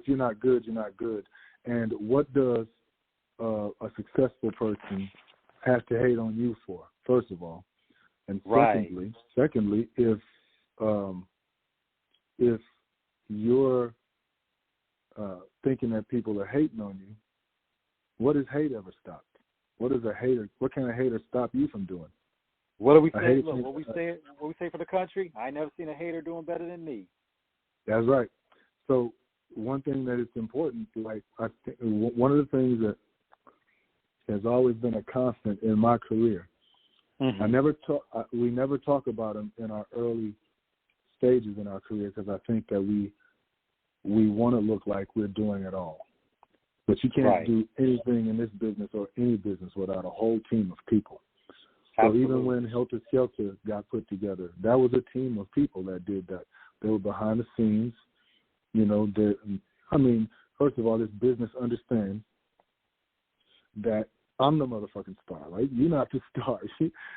you're not good, you're not good. And what does a successful person have to hate on you for? First of all, and secondly, if you're thinking that people are hating on you, what has hate ever stopped? What can a hater stop you from doing? What do we say? Look, what we say for the country? I ain't never seen a hater doing better than me. That's right. So one thing that is important, like I think one of the things that has always been a constant in my career, we never talk about them in our early stages in our career, because I think that we want to look like we're doing it all. But you can't do anything in this business or any business without a whole team of people. So even when Helter Skelter got put together, that was a team of people that did that. They were behind the scenes. You know, first of all, this business understands that I'm the motherfucking star, right? You're not the star.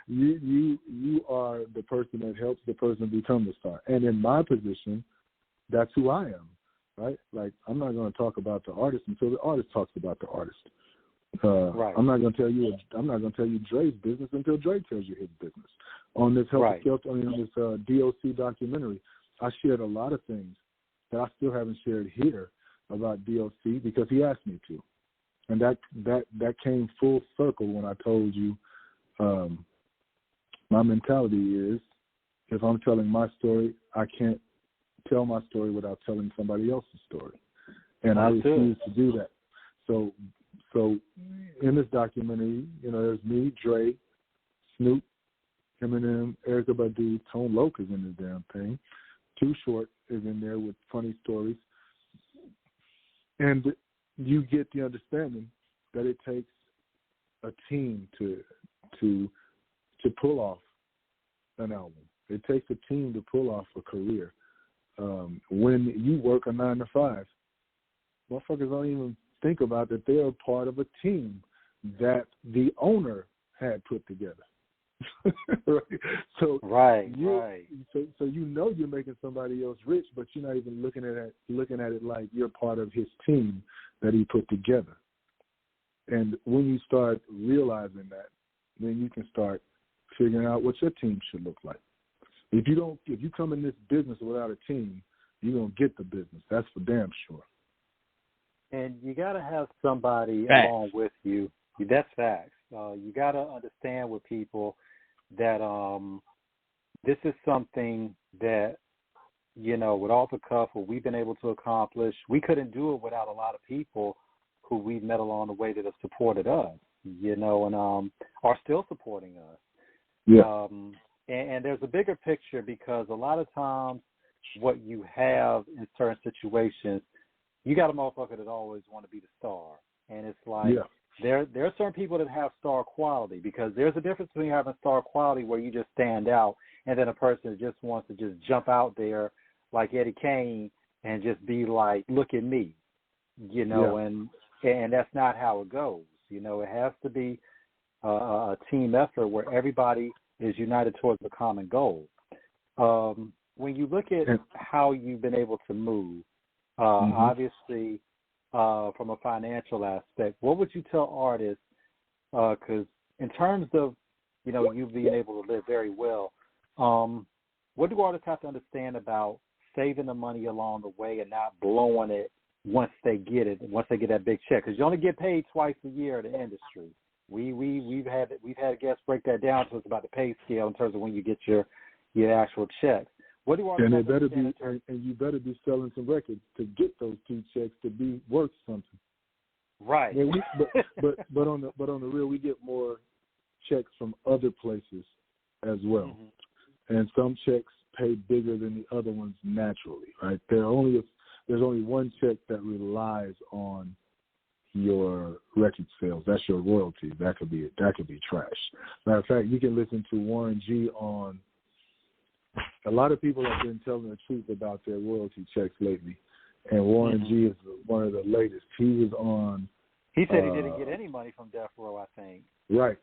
You are the person that helps the person become the star. And in my position, that's who I am, right? Like, I'm not going to talk about the artist until the artist talks about the artist. I'm not going to tell you Dre's business until Dre tells you his business. On this Helter Skelter, on this DOC documentary, I shared a lot of things that I still haven't shared here about DOC because he asked me to, and that came full circle when I told you my mentality is, if I'm telling my story, I can't tell my story without telling somebody else's story, and I refuse to do that. So in this documentary, you know, there's me, Dre, Snoop, Eminem, Erykah Badu, Tone Loc is in the damn thing. Too Short is in there with funny stories. And you get the understanding that it takes a team to pull off an album. It takes a team to pull off a career. When you work a 9 to 5, motherfuckers don't even think about that they're part of a team that the owner had put together. So you know you're making somebody else rich, but you're not even looking at it like you're part of his team that he put together. And when you start realizing that, then you can start figuring out what your team should look like. If you come in this business without a team, you're gonna get the business. That's for damn sure. And you got to have somebody along with you. That's facts. You got to understand with people that this is something that, you know, with Off the Cuff, what we've been able to accomplish, we couldn't do it without a lot of people who we've met along the way that have supported us, you know, and are still supporting us. Yeah. And there's a bigger picture, because a lot of times what you have in certain situations, you got a motherfucker that always want to be the star. And it's like there are certain people that have star quality, because there's a difference between having star quality where you just stand out and then a person that just wants to just jump out there like Eddie Kane and just be like, look at me, and that's not how it goes. It has to be a team effort where everybody is united towards a common goal. When you look at how you've been able to move, obviously from a financial aspect, what would you tell artists? Because in terms of, you being able to live very well, what do artists have to understand about saving the money along the way and not blowing it once they get that big check? Because you only get paid twice a year in the industry. We've had guests break that down to us about the pay scale in terms of when you get your actual checks. What do artists have to understand? And you better be selling some records to get those 2 checks to be worth something. Right. But on the real, we get more checks from other places as well, and some checks pay bigger than the other ones naturally. Right? There's only one check that relies on your record sales. That's your royalty. That could be trash. Matter of fact, you can listen to Warren G on. A lot of people have been telling the truth about their royalty checks lately, and Warren G is one of the latest. He was on. He said he didn't get any money from Death Row, I think. Right.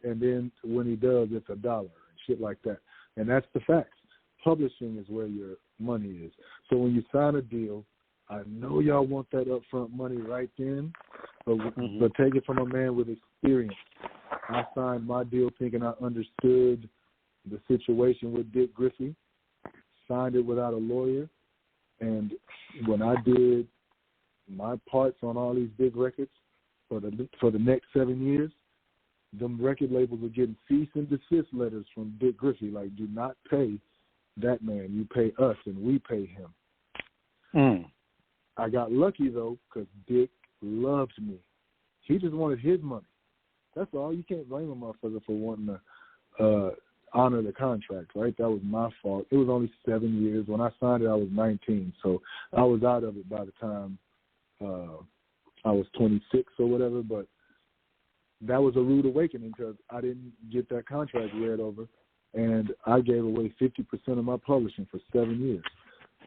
And then when he does, it's $1 and shit like that. And that's the facts. Publishing is where your money is. So when you sign a deal, I know y'all want that upfront money right then, but take it from a man with experience. I signed my deal thinking I understood the situation with Dick Griffey, signed it without a lawyer, and when I did my parts on all these big records for the next 7 years, them record labels were getting cease and desist letters from Dick Griffey, like, do not pay that man. You pay us, and we pay him. I got lucky, though, because Dick loved me. He just wanted his money. That's all. You can't blame a motherfucker for wanting to honor the contract, right? That was my fault. It was only 7 years. When I signed it, I was 19, so I was out of it by the time I was 26 or whatever, but that was a rude awakening because I didn't get that contract read over, and I gave away 50% of my publishing for 7 years.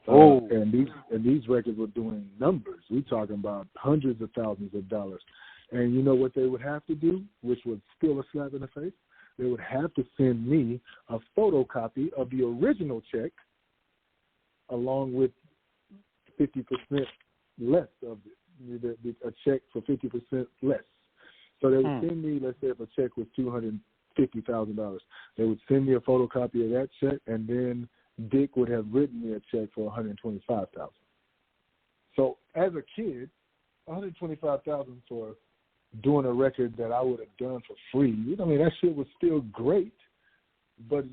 And these records were doing numbers. We're talking about hundreds of thousands of dollars. And you know what they would have to do, which was still a slap in the face? They would have to send me a photocopy of the original check along with 50% less of it, a check for 50% less. So they would send me, let's say if a check was $250,000, they would send me a photocopy of that check, and then Dick would have written me a check for $125,000. So as a kid, $125,000 for doing a record that I would have done for free. I mean, that shit was still great, but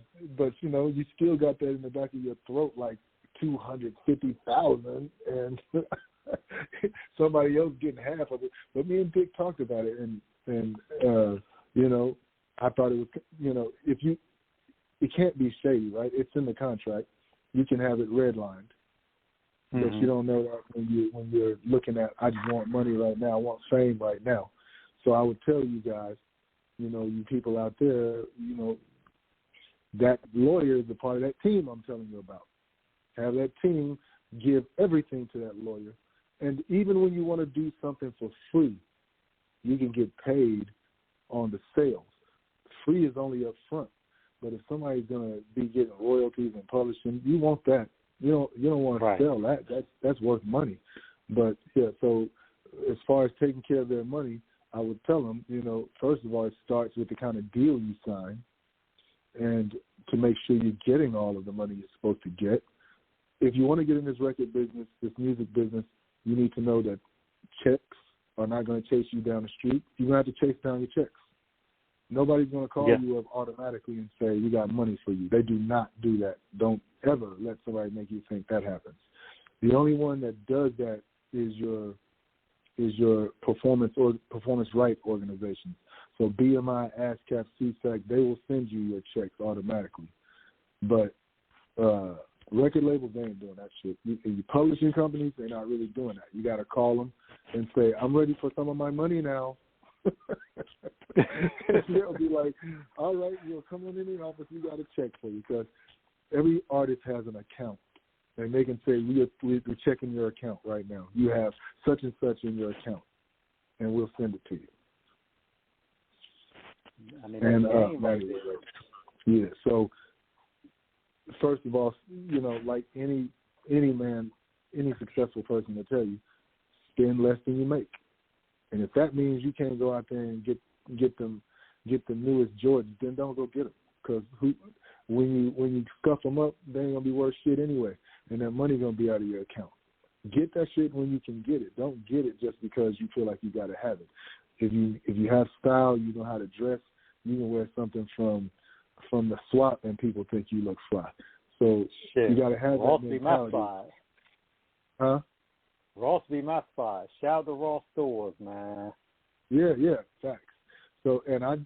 you still got that in the back of your throat, like $250,000, and somebody else getting half of it. But me and Dick talked about it, and I thought it was, it can't be shady, right? It's in the contract. You can have it redlined. But you don't know that when you're looking at, I just want money right now, I want fame right now. So I would tell you guys, you people out there, that lawyer is a part of that team I'm telling you about. Have that team give everything to that lawyer. And even when you want to do something for free, you can get paid on the sales. Free is only up front. But if somebody's going to be getting royalties and publishing, you want that. You don't want to sell that. That's worth money. But, yeah, so as far as taking care of their money, I would tell them, first of all, it starts with the kind of deal you sign, and to make sure you're getting all of the money you're supposed to get. If you want to get in this record business, this music business, you need to know that checks are not going to chase you down the street. You're going to have to chase down your checks. Nobody's going to call you up automatically and say, we got money for you. They do not do that. Don't ever let somebody make you think that happens. The only one that does that is your performance right organization. So BMI, ASCAP, CSAC, they will send you your checks automatically. But record labels, they ain't doing that shit. Your publishing companies, they're not really doing that. You got to call them and say, I'm ready for some of my money now. They'll be like, all right, you'll come on in the office, we got a check for you, because every artist has an account. And they can say, we're checking your account right now. You have such and such in your account, and we'll send it to you. I mean, yeah, so first of all, like any man, any successful person will tell you, spend less than you make. And if that means you can't go out there and get the newest Jordans, then don't go get them. Because when you scuff them up, they ain't gonna be worth shit anyway, and that money gonna be out of your account. Get that shit when you can get it. Don't get it just because you feel like you gotta have it. If you have style, you know how to dress. You can wear something from the swap, and people think you look fly. So you gotta have Ross that mentality. Be my spot. Huh? Ross be my spot. Shout out to Ross stores, man. Yeah, facts. So and I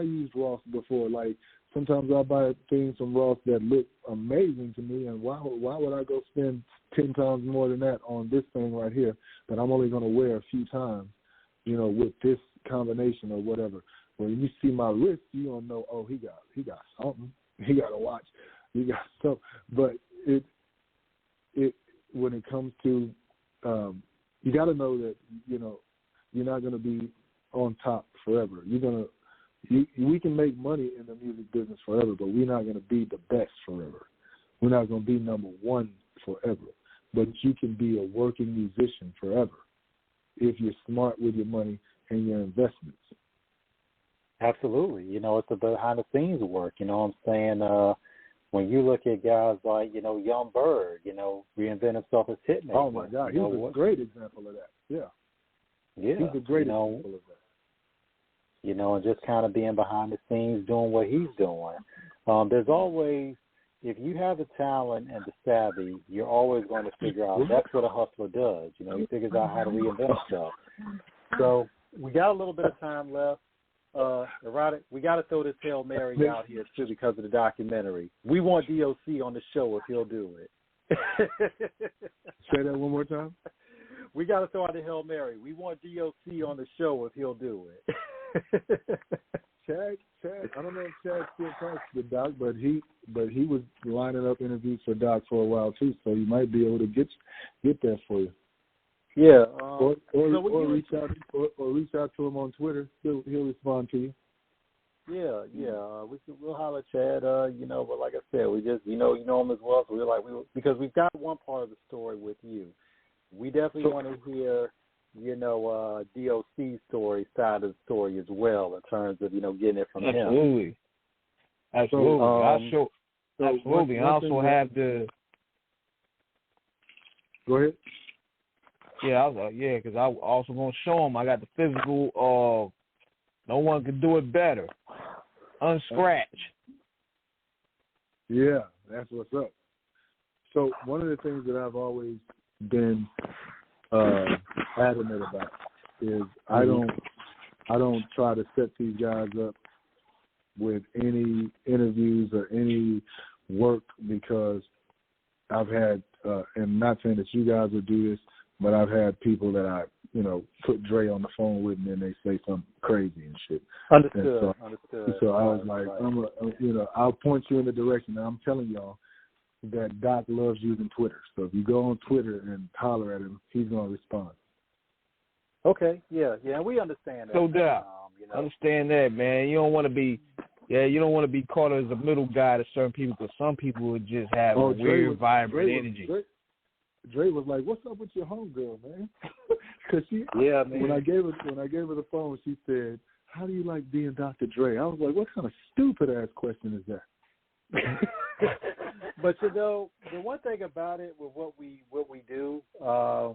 used Ross before. Like sometimes I buy things from Ross that look amazing to me, and why would I go spend 10 times more than that on this thing right here that I'm only going to wear a few times, with this combination or whatever. When you see my wrist, you don't know. Oh, he got something. He got a watch. He got stuff. But it when it comes to you got to know that you're not going to be on top forever. We can make money in the music business forever, but we're not going to be the best forever. We're not going to be number one forever. But you can be a working musician forever if you're smart with your money and your investments. Absolutely. It's the behind the scenes work. You know what I'm saying? When you look at guys like, Young Bird, reinvent himself as Hitmaker. Oh, my God. He's a great example of that. Yeah. Yeah. He's a great example of that. And just kind of being behind the scenes doing what he's doing. There's always, if you have the talent and the savvy, you're always going to figure out that's what a hustler does. He figures out how to reinvent himself. So we got a little bit of time left. Erotic, we got to throw this Hail Mary out here, too, because of the documentary. We want DOC on the show if he'll do it. Say that one more time. We got to throw out the Hail Mary. We want DOC on the show if he'll do it. Chad, I don't know if Chad still talks to Doc, but he was lining up interviews for Doc for a while too, so he might be able to get that for you. Yeah, or reach out to him on Twitter. He'll respond to you. Yeah. We'll holler at Chad. But like I said, we just you know him as well. So because we've got one part of the story with you. We definitely want to hear DOC's side of the story as well in terms of getting it from him. Absolutely. Absolutely. I also have the. Go ahead. Yeah, because I also gonna show him I got the physical. No one can do it better. Unscratch. Yeah, that's what's up. So one of the things that I've always been adamant about is I don't try to set these guys up with any interviews or any work because I've had and not saying that you guys would do this, but I've had people that I put Dre on the phone with, and then they say something crazy and shit. Understood. So I was like, I'll point you in the direction. And I'm telling y'all that Doc loves using Twitter. So if you go on Twitter and holler at him, he's gonna respond. Okay. Yeah. We understand that. No doubt. Understand that, man. You don't want to be. Yeah, you don't want to be caught as a middle guy to certain people because some people would just have a weird, vibrant energy. Dre was like, "What's up with your homegirl, man?" Because man. When I gave her the phone, she said, "How do you like being Dr. Dre?" I was like, "What kind of stupid ass question is that?" But the one thing about it with what we do, I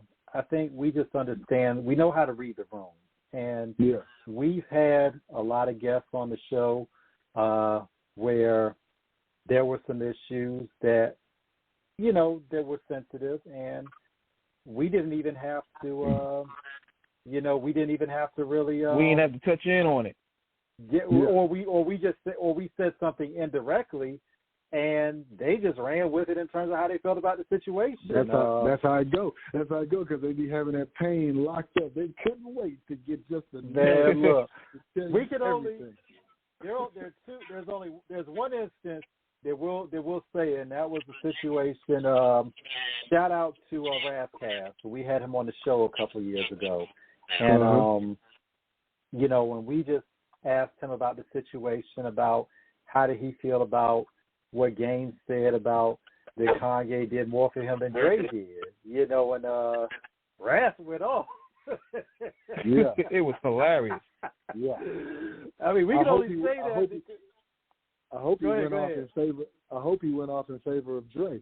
think we just understand. We know how to read the room, and we've had a lot of guests on the show where there were some issues that that were sensitive, and we didn't even have to, we didn't even have to really. We didn't have to touch in on it. We said something indirectly and they just ran with it in terms of how they felt about the situation. That's how I go. That's how I go because they be having that pain locked up. They couldn't wait to get just a man. Look, we can everything. There's one instance that we'll say, and that was the situation. Shout out to Rathcast. We had him on the show a couple of years ago, and you know, when we just asked him about the situation, about how did he feel about what Game said about that Kanye did more for him than Dre did, you know, and Rath went off. Yeah, it was hilarious. Yeah, I mean, we can only say that. I hope he went off in favor. I hope he went off in favor of Dre.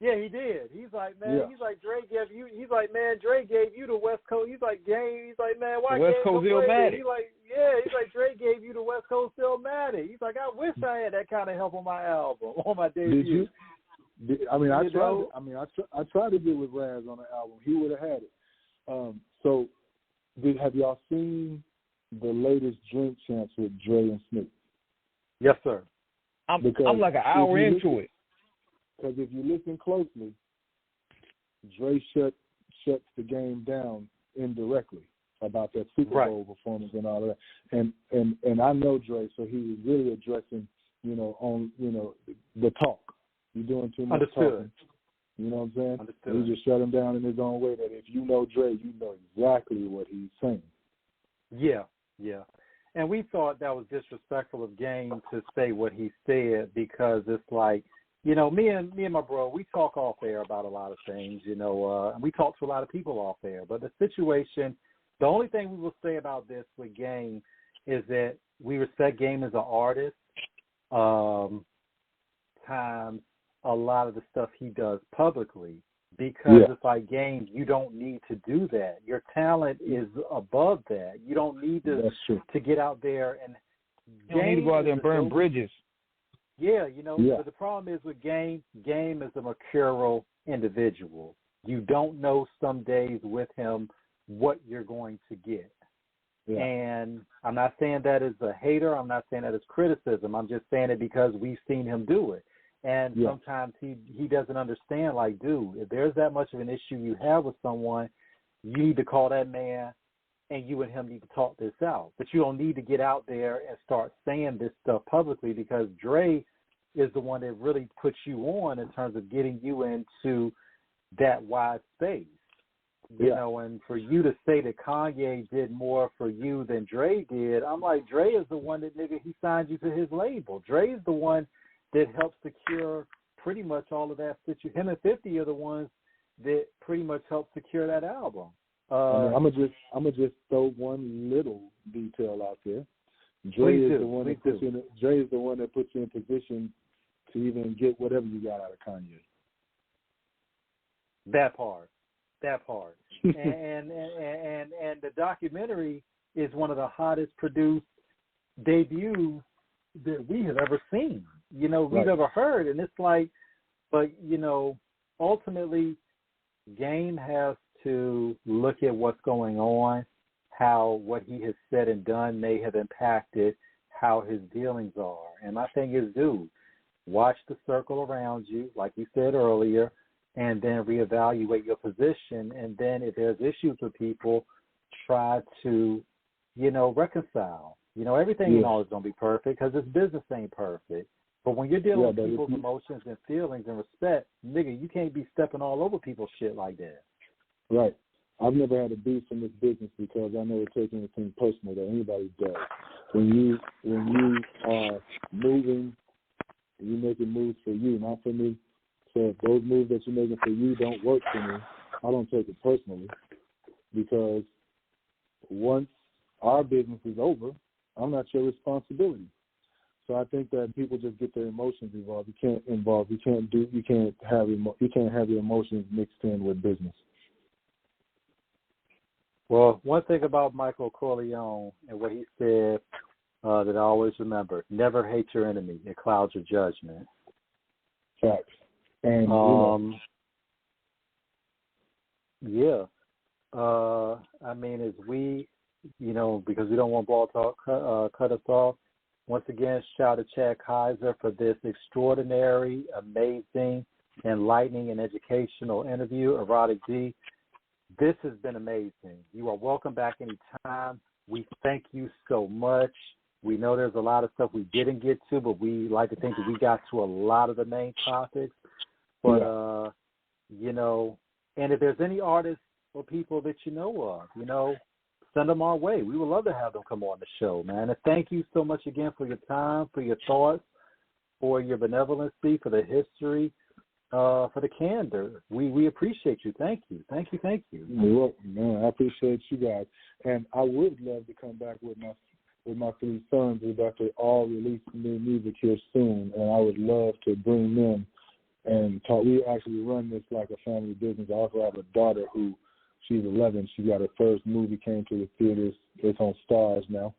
Yeah, he did. He's like, man, he's like, Dre gave you. He's like, man, Dre gave you the West Coast. He's like, Game. He's like, man, why West Coast Illmatic? He's like, yeah. He's like, Dre gave you the West Coast Illmatic. He's like, I wish I had that kind of help on my album, on my debut. I tried to get with Raz on the album. He would have had it. So, have y'all seen the latest Drink Champs with Dre and Snoop? Yes, sir. I'm like an hour into it. Because if you listen closely, Dre shuts the game down indirectly about that Super Bowl performance and all of that. And I know Dre, so he was really addressing, the talk. You're doing too much talking. You know what I'm saying? Understood. He just shut him down in his own way that if you know Dre, you know exactly what he's saying. Yeah. And we thought that was disrespectful of Game to say what he said because it's like, you know, me and my bro, we talk off air about a lot of things, and we talk to a lot of people off air. But the situation, the only thing we will say about this with Game is that we respect Game as an artist. Times a lot of the stuff he does publicly because it's like, Game, you don't need to do that. Your talent is above that. You don't need to get out there and you don't need to go out there and burn bridges. Yeah, but the problem is with Game is a mercurial individual. You don't know some days with him what you're going to get. Yeah. And I'm not saying that as a hater. I'm not saying that as criticism. I'm just saying it because we've seen him do it. And sometimes he doesn't understand, like, dude, if there's that much of an issue you have with someone, you need to call that man and you and him need to talk this out. But you don't need to get out there and start saying this stuff publicly because Dre is the one that really puts you on in terms of getting you into that wide space. You know, and for you to say that Kanye did more for you than Dre did, I'm like, Dre is the one that, nigga, he signed you to his label. Dre is the one that helped secure pretty much all of that situation. Him and 50 are the ones that pretty much helped secure that album. I'm gonna just throw one little detail out there. Dre is the one that puts you in position to even get whatever you got out of Kanye. That part. and the documentary is one of the hottest produced debuts that we have ever seen. We've ever heard, and it's like, but ultimately, Game has to look at what's going on, how what he has said and done may have impacted how his dealings are. And my thing is, dude, watch the circle around you, like you said earlier, and then reevaluate your position. And then if there's issues with people, try to, reconcile. Everything ain't always going to be perfect because this business ain't perfect. But when you're dealing with people's emotions and feelings and respect, nigga, you can't be stepping all over people's shit like that. Right. I've never had a beef in this business because I never take anything personal that anybody does. When you are moving, you're making moves for you, not for me. So if those moves that you're making for you don't work for me, I don't take it personally because once our business is over, I'm not your responsibility. So I think that people just get their emotions involved. You can't have your emotions mixed in with business. Well, one thing about Michael Corleone and what he said that I always remember: never hate your enemy; it clouds your judgment. Facts. And I mean, as we, because we don't want Ball Talk cut us off. Once again, shout out to Chad Kaiser for this extraordinary, amazing, enlightening, and educational interview. Erotic D, this has been amazing. You are welcome back anytime. We thank you so much. We know there's a lot of stuff we didn't get to, but we like to think that we got to a lot of the main topics. But, you know, and if there's any artists or people that you know of, you know, send them our way. We would love to have them come on the show, man. And thank you so much again for your time, for your thoughts, for your benevolency, for the history, for the candor. We appreciate you. Thank you. Thank you. Thank you. Well, man, I appreciate you guys. And I would love to come back with my three sons. We're about to all release new music here soon, and I would love to bring them and talk. We actually run this like a family business. I also have a daughter who, she's 11. She got her first movie, came to the theaters. It's on Stars now.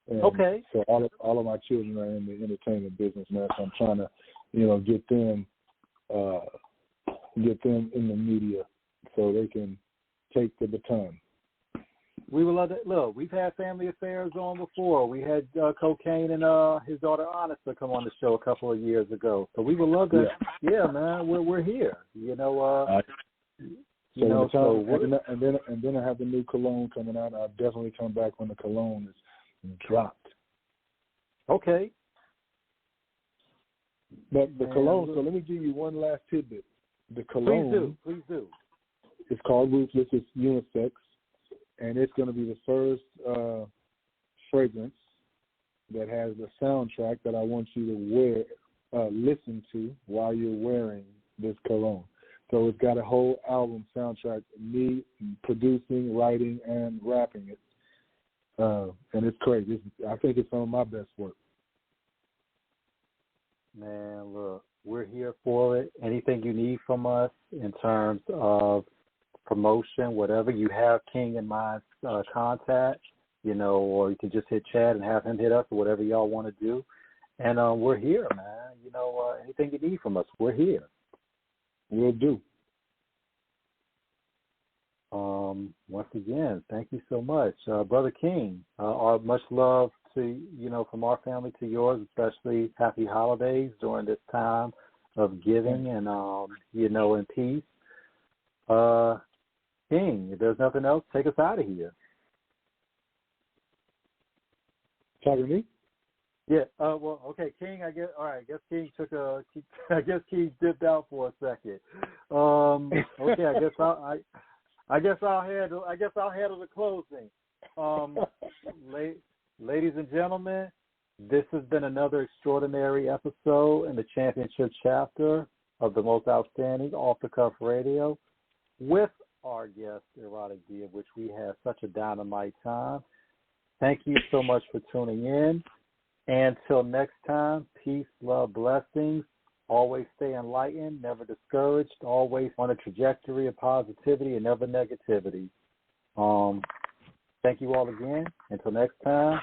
And okay. So all of my children are in the entertainment business, man. So I'm trying to, you know, get them in the media so they can take the baton. We would love to. Look, we've had Family Affairs on before. We had Cocaine and his daughter Honesta come on the show a couple of years ago. So we would love to. Yeah, man, we're here. You know. And then I have the new cologne coming out. I'll definitely come back when the cologne is dropped. Okay. But the cologne. So let me give you one last tidbit. The cologne. Please do. It's called Ruthless. It's unisex, and it's going to be the first fragrance that has a soundtrack that I want you to listen to while you're wearing this cologne. So it's got a whole album soundtrack, me producing, writing, and rapping it. And it's crazy. I think it's some of my best work. Man, look, we're here for it. Anything you need from us in terms of promotion, whatever, you have King and my contact, you know, or you can just hit Chad and have him hit us or whatever y'all want to do. And we're here, man. You know, anything you need from us, we're here. Will do. Once again, thank you so much. Brother King, our much love to, you know, from our family to yours, especially happy holidays during this time of giving and, you know, and peace. King, if there's nothing else, take us out of here. Talking to me? Yeah. Well, okay, King. I guess. All right. I guess King dipped out for a second. Okay. I guess I'll handle the closing. Ladies and gentlemen, this has been another extraordinary episode in the championship chapter of the Most Outstanding Off the Cuff Radio with our guest Erotic D, of which we had such a dynamite time. Thank you so much for tuning in. Until next time, peace, love, blessings. Always stay enlightened, never discouraged, always on a trajectory of positivity and never negativity. Thank you all again. Until next time,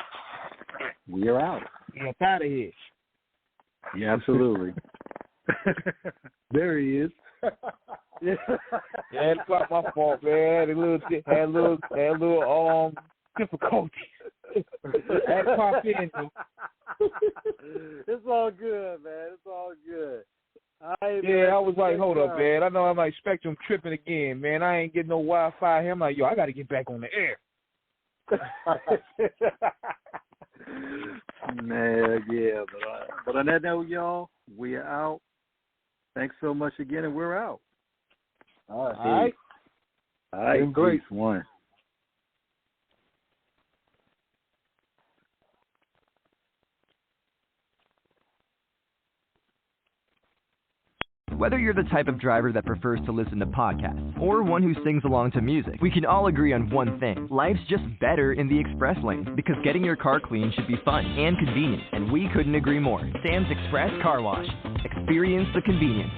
we are out. Get out of here. Yeah, absolutely. There he is. Yeah, it's not my fault, man. Had a little difficulty. Had to pop in. It's all good, man. It's all good. I was like, hold up, man. I know I'm like Spectrum tripping again, man. I ain't getting no Wi-Fi here. I'm like, yo, I got to get back on the air. Man, yeah. But on that note, y'all, we are out. Thanks so much again, and we're out. All right. Great. Peace, one. Whether you're the type of driver that prefers to listen to podcasts or one who sings along to music, we can all agree on one thing. Life's just better in the express lane because getting your car clean should be fun and convenient, and we couldn't agree more. Sam's Express Car Wash. Experience the convenience.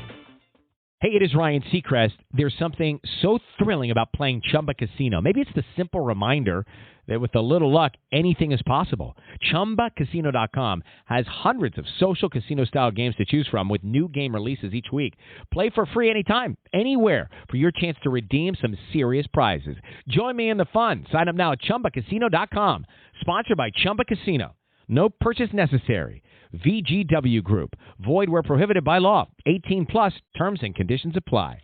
Hey, it is Ryan Seacrest. There's something so thrilling about playing Chumba Casino. Maybe it's the simple reminder that with a little luck, anything is possible. ChumbaCasino.com has hundreds of social casino-style games to choose from with new game releases each week. Play for free anytime, anywhere for your chance to redeem some serious prizes. Join me in the fun. Sign up now at ChumbaCasino.com. Sponsored by Chumba Casino. No purchase necessary. VGW Group. Void where prohibited by law. 18 plus. Terms and conditions apply.